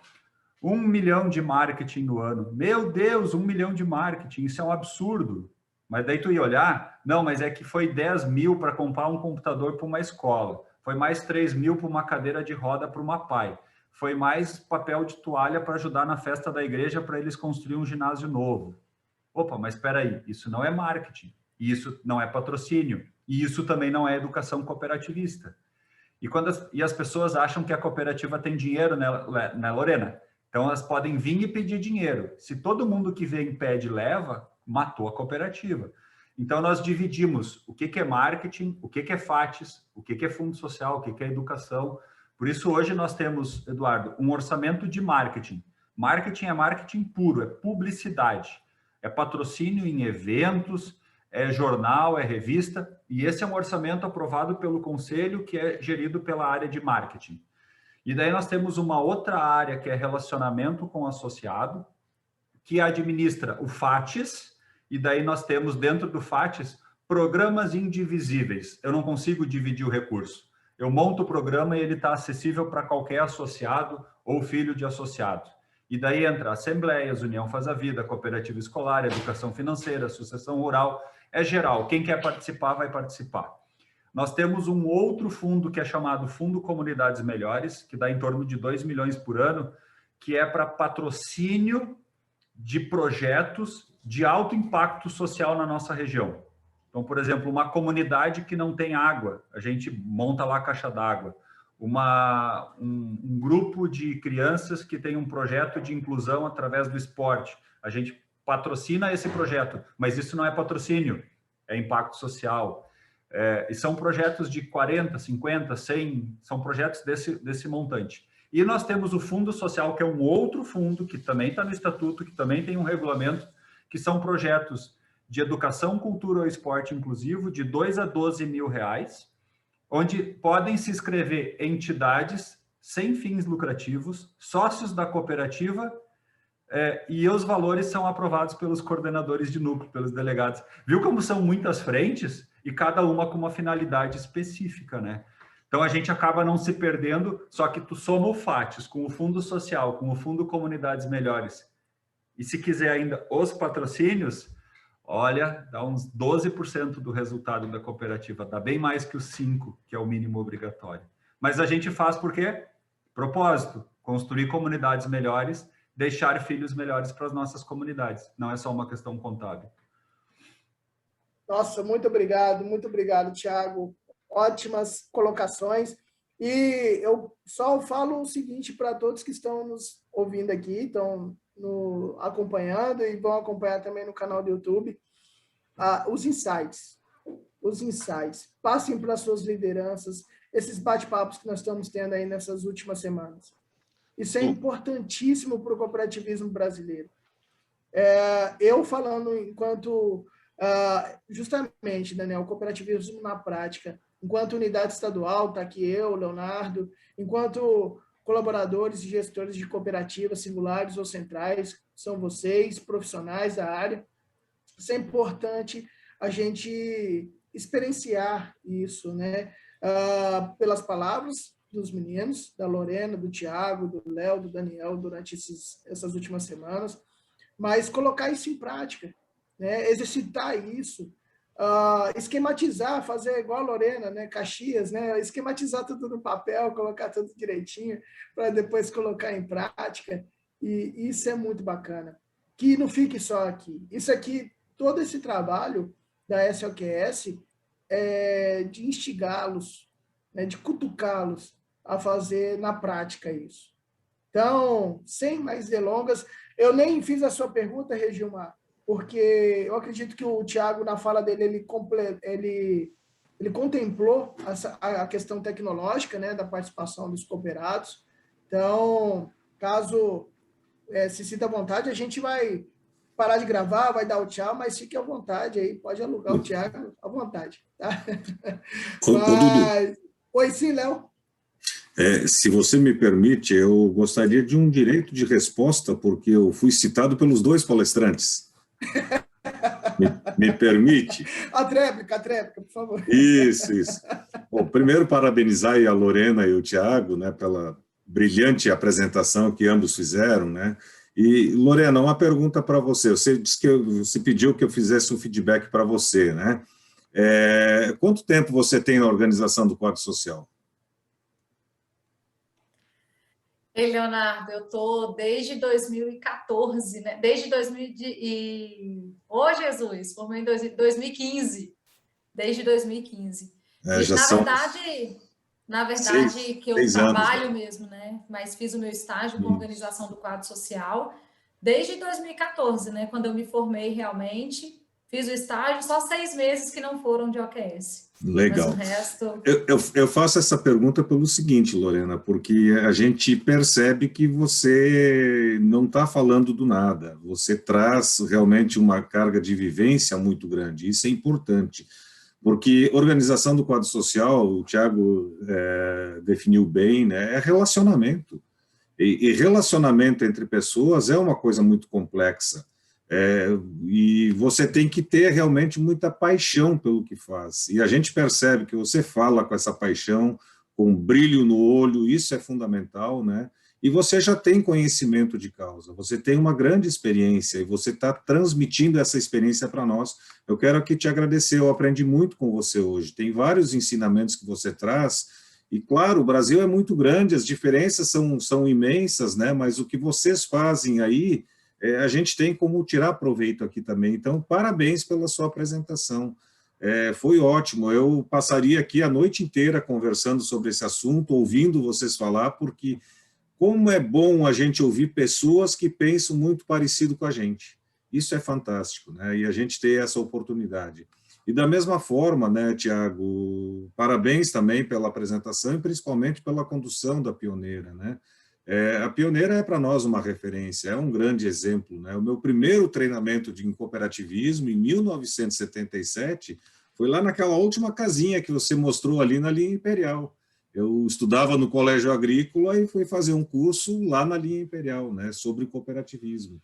1 milhão de marketing no ano. Meu Deus, 1 milhão de marketing, isso é um absurdo. Mas daí tu ia olhar, não, mas é que foi 10 mil para comprar um computador para uma escola, foi mais 3 mil para uma cadeira de roda para uma PAI, foi mais papel de toalha para ajudar na festa da igreja para eles construir um ginásio novo. Opa, mas espera aí, isso não é marketing, isso não é patrocínio, e isso também não é educação cooperativista. E as pessoas acham que a cooperativa tem dinheiro, né, Lorena? Então, elas podem vir e pedir dinheiro. Se todo mundo que vem pede leva, matou a cooperativa. Então, nós dividimos o que é marketing, o que é FATES, o que é fundo social, o que é educação. Por isso, hoje nós temos, Eduardo, um orçamento de marketing. Marketing é marketing puro, é publicidade. É patrocínio em eventos, é jornal, é revista. E esse é um orçamento aprovado pelo conselho, que é gerido pela área de marketing. E daí nós temos uma outra área que é relacionamento com o associado, que administra o FATES, e daí nós temos dentro do FATES programas indivisíveis. Eu não consigo dividir o recurso. Eu monto o programa e ele está acessível para qualquer associado ou filho de associado. E daí entra assembleias, União Faz a Vida, cooperativa escolar, educação financeira, sucessão rural. É geral, quem quer participar vai participar. Nós temos um outro fundo que é chamado Fundo Comunidades Melhores, que dá em torno de 2 milhões por ano, que é para patrocínio de projetos de alto impacto social na nossa região. Então, por exemplo, uma comunidade que não tem água, a gente monta lá a caixa d'água. Um grupo de crianças que tem um projeto de inclusão através do esporte, a gente patrocina esse projeto, mas isso não é patrocínio, é impacto social. E são projetos de 40, 50, 100, são projetos desse montante. E nós temos o Fundo Social, que é um outro fundo, que também está no Estatuto, que também tem um regulamento, que são projetos de educação, cultura ou esporte inclusivo, de 2 a 12 mil reais, onde podem se inscrever entidades sem fins lucrativos, sócios da cooperativa, e os valores são aprovados pelos coordenadores de núcleo, pelos delegados. Viu como são muitas frentes? E cada uma com uma finalidade específica, né? Então, a gente acaba não se perdendo, só que tu soma o FATES com o Fundo Social, com o Fundo Comunidades Melhores, e se quiser ainda os patrocínios, olha, dá uns 12% do resultado da cooperativa, dá bem mais que os 5%, que é o mínimo obrigatório. Mas a gente faz por quê? Propósito, construir comunidades melhores, deixar filhos melhores para as nossas comunidades, não é só uma questão contábil. Nossa, muito obrigado, Thiago. Ótimas colocações. E eu só falo o seguinte para todos que estão nos ouvindo aqui, estão acompanhando e vão acompanhar também no canal do YouTube, os insights. Passem para as suas lideranças, esses bate-papos que nós estamos tendo aí nessas últimas semanas. Isso é importantíssimo para o cooperativismo brasileiro. Eu falando enquanto... justamente, Daniel, o cooperativismo na prática, enquanto unidade estadual, está aqui eu, Leonardo, enquanto colaboradores e gestores de cooperativas singulares ou centrais, são vocês, profissionais da área. Isso é importante a gente experienciar isso, né? Pelas palavras dos meninos, da Lorena, do Thiago, do Léo, do Daniel, durante essas últimas semanas, mas colocar isso em prática, né? Exercitar isso, esquematizar, fazer igual a Lorena, né? Caxias, né? Esquematizar tudo no papel, colocar tudo direitinho, para depois colocar em prática. E isso é muito bacana. Que não fique só aqui. Isso aqui, todo esse trabalho da SOQS é de instigá-los, né? De cutucá-los a fazer na prática isso. Então, sem mais delongas, eu nem fiz a sua pergunta, Regilmar, porque eu acredito que o Tiago, na fala dele, ele contemplou a questão tecnológica, né, da participação dos cooperados. Então, caso se sinta à vontade, a gente vai parar de gravar, vai dar o tchau, mas fique à vontade aí, pode alugar o Tiago à vontade. Tá? Mas... Oi, sim, Léo. Se você me permite, eu gostaria de um direito de resposta, porque eu fui citado pelos dois palestrantes. Me permite? A tréplica, por favor. Isso. Bom, primeiro, parabenizar aí a Lorena e o Tiago, né, pela brilhante apresentação que ambos fizeram, né? E, Lorena, uma pergunta para você. Você disse que você pediu que eu fizesse um feedback para você, né? Quanto tempo você tem na organização do quadro social? Ei, Leonardo, eu estou desde 2014, né? Desde 2000 Ô, Jesus, formei em 2015. Desde 2015. Já na verdade, que eu trabalho anos, mesmo, né? Mas fiz o meu estágio com a organização do quadro social desde 2014, né? Quando eu me formei realmente. Fiz o estágio, só 6 meses que não foram de OQS. Legal. Mas o resto... Eu faço essa pergunta pelo seguinte, Lorena, porque a gente percebe que você não está falando do nada, você traz realmente uma carga de vivência muito grande, isso é importante, porque organização do quadro social, o Tiago definiu bem, né, é relacionamento, e relacionamento entre pessoas é uma coisa muito complexa. E você tem que ter realmente muita paixão pelo que faz. E a gente percebe que você fala com essa paixão, com um brilho no olho, isso é fundamental, né? E você já tem conhecimento de causa, você tem uma grande experiência e você está transmitindo essa experiência para nós. Eu quero aqui te agradecer, eu aprendi muito com você hoje. Tem vários ensinamentos que você traz, e claro, o Brasil é muito grande, as diferenças são imensas, né? Mas o que vocês fazem aí, a gente tem como tirar proveito aqui também. Então, parabéns pela sua apresentação. Foi ótimo. Eu passaria aqui a noite inteira conversando sobre esse assunto, ouvindo vocês falar, porque como é bom a gente ouvir pessoas que pensam muito parecido com a gente. Isso é fantástico, né? E a gente ter essa oportunidade. E da mesma forma, né, Tiago, parabéns também pela apresentação e principalmente pela condução da Pioneira, né? A Pioneira é para nós uma referência, é um grande exemplo, né? O meu primeiro treinamento de cooperativismo, em 1977, foi lá naquela última casinha que você mostrou ali na linha Imperial. Eu estudava no colégio agrícola e fui fazer um curso lá na linha Imperial, né, sobre cooperativismo.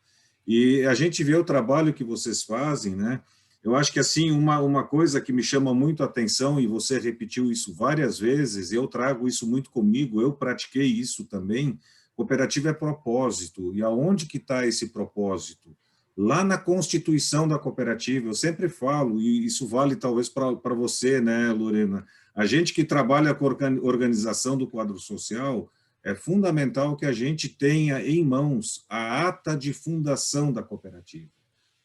E a gente vê o trabalho que vocês fazem, né? Eu acho que, assim, uma coisa que me chama muito a atenção, e você repetiu isso várias vezes, eu trago isso muito comigo, eu pratiquei isso também, cooperativa é propósito. E aonde que está esse propósito? Lá na constituição da cooperativa, eu sempre falo, e isso vale talvez para você, né, Lorena? A gente que trabalha com a organização do quadro social, é fundamental que a gente tenha em mãos a ata de fundação da cooperativa.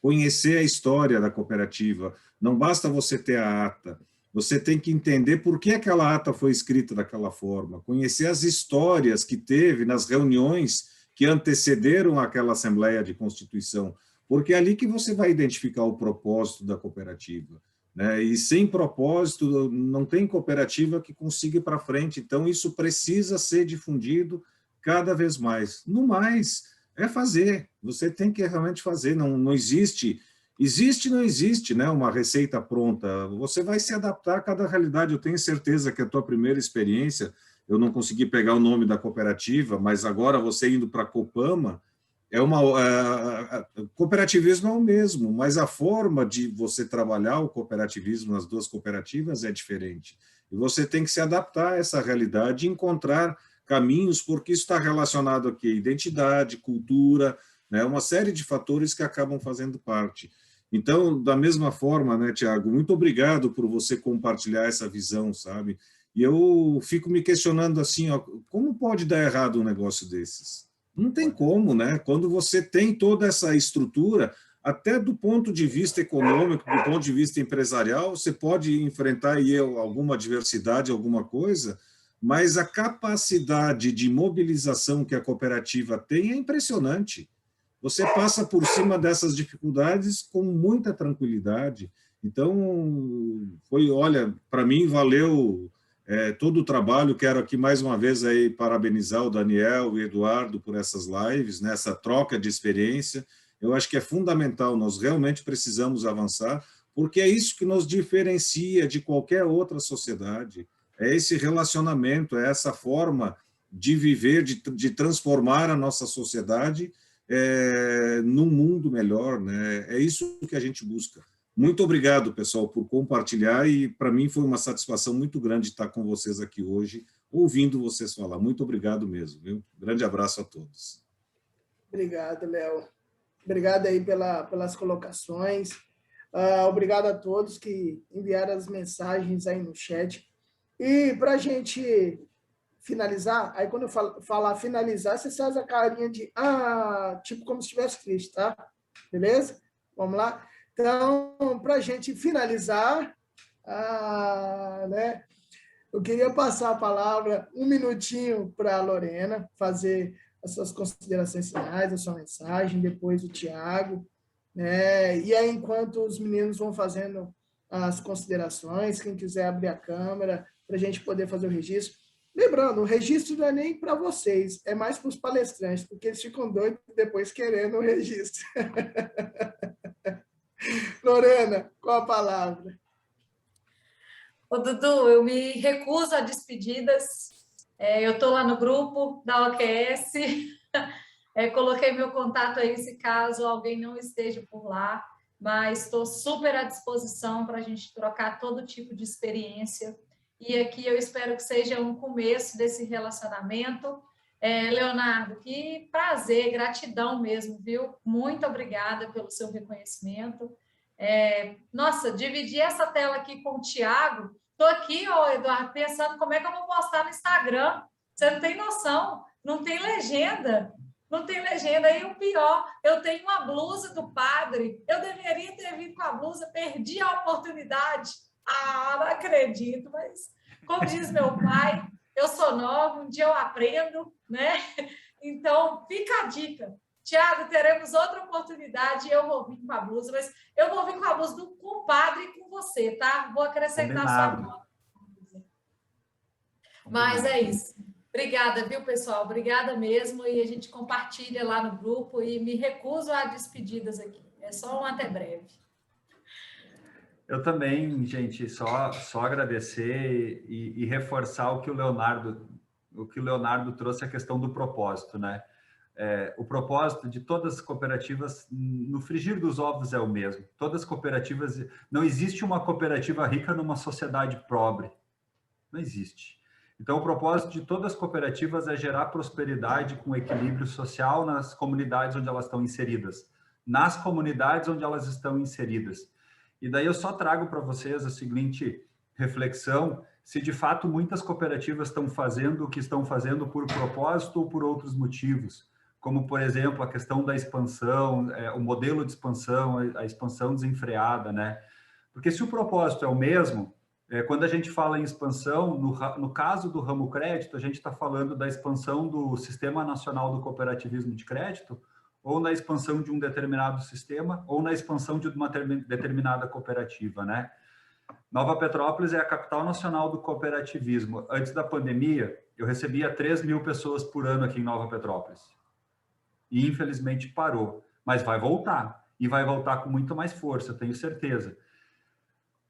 Conhecer a história da cooperativa, não basta você ter a ata, você tem que entender por que aquela ata foi escrita daquela forma, conhecer as histórias que teve nas reuniões que antecederam aquela Assembleia de Constituição, porque é ali que você vai identificar o propósito da cooperativa, né? E sem propósito, não tem cooperativa que consiga ir para frente, então isso precisa ser difundido cada vez mais. No mais, é fazer, você tem que realmente fazer, não existe, não existe, né, uma receita pronta, você vai se adaptar a cada realidade. Eu tenho certeza que a tua primeira experiência, eu não consegui pegar o nome da cooperativa, mas agora você indo para a Copama, cooperativismo é o mesmo, mas a forma de você trabalhar o cooperativismo nas duas cooperativas é diferente, e você tem que se adaptar a essa realidade e encontrar caminhos, porque isso está relacionado aqui a identidade, cultura, né, uma série de fatores que acabam fazendo parte. Então, da mesma forma, né, Tiago, muito obrigado por você compartilhar essa visão, sabe? E eu fico me questionando assim, ó, como pode dar errado um negócio desses? Não tem como, né? Quando você tem toda essa estrutura, até do ponto de vista econômico, do ponto de vista empresarial, você pode enfrentar aí alguma adversidade, alguma coisa, mas a capacidade de mobilização que a cooperativa tem é impressionante. Você passa por cima dessas dificuldades com muita tranquilidade. Então, olha, para mim valeu todo o trabalho. Quero aqui mais uma vez aí parabenizar o Daniel e o Eduardo por essas lives, né, essa troca de experiência. Eu acho que é fundamental, nós realmente precisamos avançar, porque é isso que nos diferencia de qualquer outra sociedade. É esse relacionamento, é essa forma de viver, de transformar a nossa sociedade num mundo melhor, né? É isso que a gente busca. Muito obrigado, pessoal, por compartilhar, e para mim foi uma satisfação muito grande estar com vocês aqui hoje, ouvindo vocês falar. Muito obrigado mesmo, viu? Grande abraço a todos. Obrigado, Léo. Obrigado aí pelas colocações. Obrigado a todos que enviaram as mensagens aí no chat. E para a gente finalizar, aí quando eu falar finalizar, você faz a carinha de tipo como se estivesse triste, tá? Beleza? Vamos lá? Então, para a gente finalizar, né, eu queria passar a palavra um minutinho para a Lorena fazer as suas considerações finais, a sua mensagem, depois o Tiago, né? E aí, enquanto os meninos vão fazendo as considerações, quem quiser abrir a câmera para a gente poder fazer o registro. Lembrando, o registro não é nem para vocês, é mais para os palestrantes, porque eles ficam doidos depois querendo o registro. Lorena, qual a palavra? Ô, Dudu, eu me recuso a despedidas. Eu estou lá no grupo da OQS, coloquei meu contato aí se caso alguém não esteja por lá, mas estou super à disposição para a gente trocar todo tipo de experiência. E aqui eu espero que seja um começo desse relacionamento. Leonardo, que prazer, gratidão mesmo, viu? Muito obrigada pelo seu reconhecimento. Nossa, dividir essa tela aqui com o Tiago. Estou aqui, Eduardo, pensando como é que eu vou postar no Instagram. Você não tem noção, não tem legenda. Não tem legenda. E o pior, eu tenho uma blusa do padre. Eu deveria ter vindo com a blusa, perdi a oportunidade. Não acredito, mas como diz meu pai, eu sou nova, um dia eu aprendo, né? Então, fica a dica. Tiago, teremos outra oportunidade e eu vou vir com a blusa, mas eu vou vir com a blusa do compadre e com você, tá? Vou acrescentar só uma. Mas é isso. Obrigada, viu, pessoal? Obrigada mesmo. E a gente compartilha lá no grupo e me recuso a despedidas aqui. É só um até breve. Eu também, gente, só agradecer e reforçar o que o Leonardo trouxe, a questão do propósito, né? O propósito de todas as cooperativas, no frigir dos ovos, é o mesmo. Todas as cooperativas, não existe uma cooperativa rica numa sociedade pobre. Não existe. Então, o propósito de todas as cooperativas é gerar prosperidade com equilíbrio social nas comunidades onde elas estão inseridas. Nas comunidades onde elas estão inseridas. E daí eu só trago para vocês a seguinte reflexão: se de fato muitas cooperativas estão fazendo o que estão fazendo por propósito ou por outros motivos, como, por exemplo, a questão da expansão, o modelo de expansão, a expansão desenfreada, né? Porque se o propósito é o mesmo, quando a gente fala em expansão, no caso do ramo crédito, a gente está falando da expansão do Sistema Nacional do Cooperativismo de Crédito, ou na expansão de um determinado sistema, ou na expansão de uma determinada cooperativa, né? Nova Petrópolis é a capital nacional do cooperativismo. Antes da pandemia, eu recebia 3.000 pessoas por ano aqui em Nova Petrópolis. E, infelizmente, parou. Mas vai voltar. E vai voltar com muito mais força, eu tenho certeza.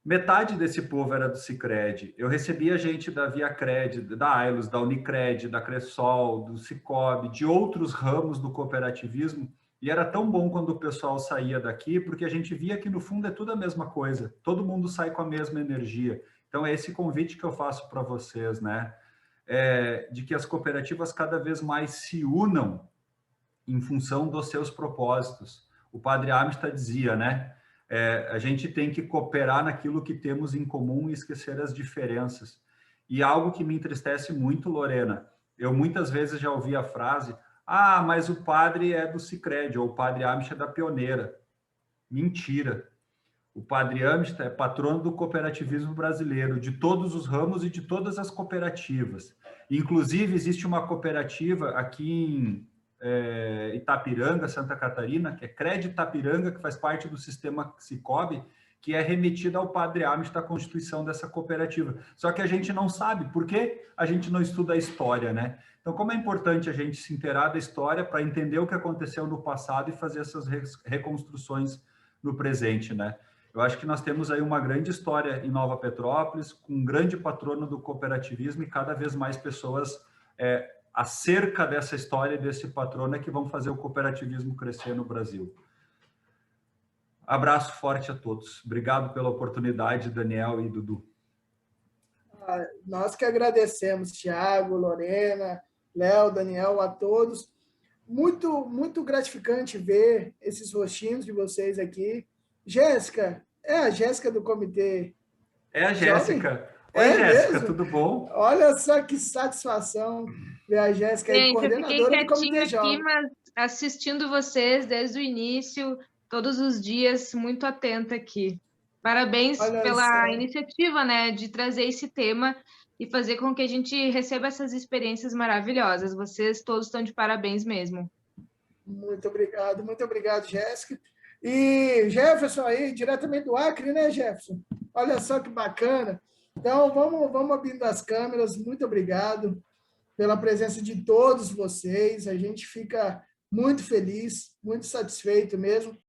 Metade desse povo era do Sicredi. Eu recebia gente da Viacred, da Ailos, da Unicred, da Cressol, do Cicobi, de outros ramos do cooperativismo. E era tão bom quando o pessoal saía daqui, porque a gente via que no fundo é tudo a mesma coisa. Todo mundo sai com a mesma energia. Então é esse convite que eu faço para vocês, né? De que as cooperativas cada vez mais se unam em função dos seus propósitos. O padre Amistad dizia, né? A gente tem que cooperar naquilo que temos em comum e esquecer as diferenças. E algo que me entristece muito, Lorena, eu muitas vezes já ouvi a frase: ah, mas o padre é do Sicredi, ou o padre Amish é da Pioneira. Mentira. O padre Amish é patrono do cooperativismo brasileiro, de todos os ramos e de todas as cooperativas. Inclusive, existe uma cooperativa aqui em Itapiranga, Santa Catarina, que é Cred Itapiranga, que faz parte do sistema Sicob, que é remetida ao padre Amish da constituição dessa cooperativa. Só que a gente não sabe, por que a gente não estuda a história, né? Então, como é importante a gente se inteirar da história para entender o que aconteceu no passado e fazer essas reconstruções no presente, né? Eu acho que nós temos aí uma grande história em Nova Petrópolis, com um grande patrono do cooperativismo, e cada vez mais pessoas acerca dessa história e desse patrono é que vão fazer o cooperativismo crescer no Brasil. Abraço forte a todos. Obrigado pela oportunidade, Daniel e Dudu. Nós que agradecemos, Tiago, Lorena, Léo, Daniel, a todos. Muito, muito gratificante ver esses rostinhos de vocês aqui. Jéssica, é a Jéssica do comitê? É a Jéssica. Oi, Jéssica, mesmo? tudo bom? Olha só que satisfação ver a Jéssica aí, coordenadora do Comitê Jovem. Aqui, mas assistindo vocês desde o início, todos os dias, muito atenta aqui. Parabéns pela iniciativa, né, de trazer esse tema e fazer com que a gente receba essas experiências maravilhosas. Vocês todos estão de parabéns mesmo. Muito obrigado, Jéssica. E Jefferson aí, diretamente do Acre, né, Jefferson? Olha só que bacana. Então, vamos abrindo as câmeras. Muito obrigado pela presença de todos vocês. A gente fica muito feliz, muito satisfeito mesmo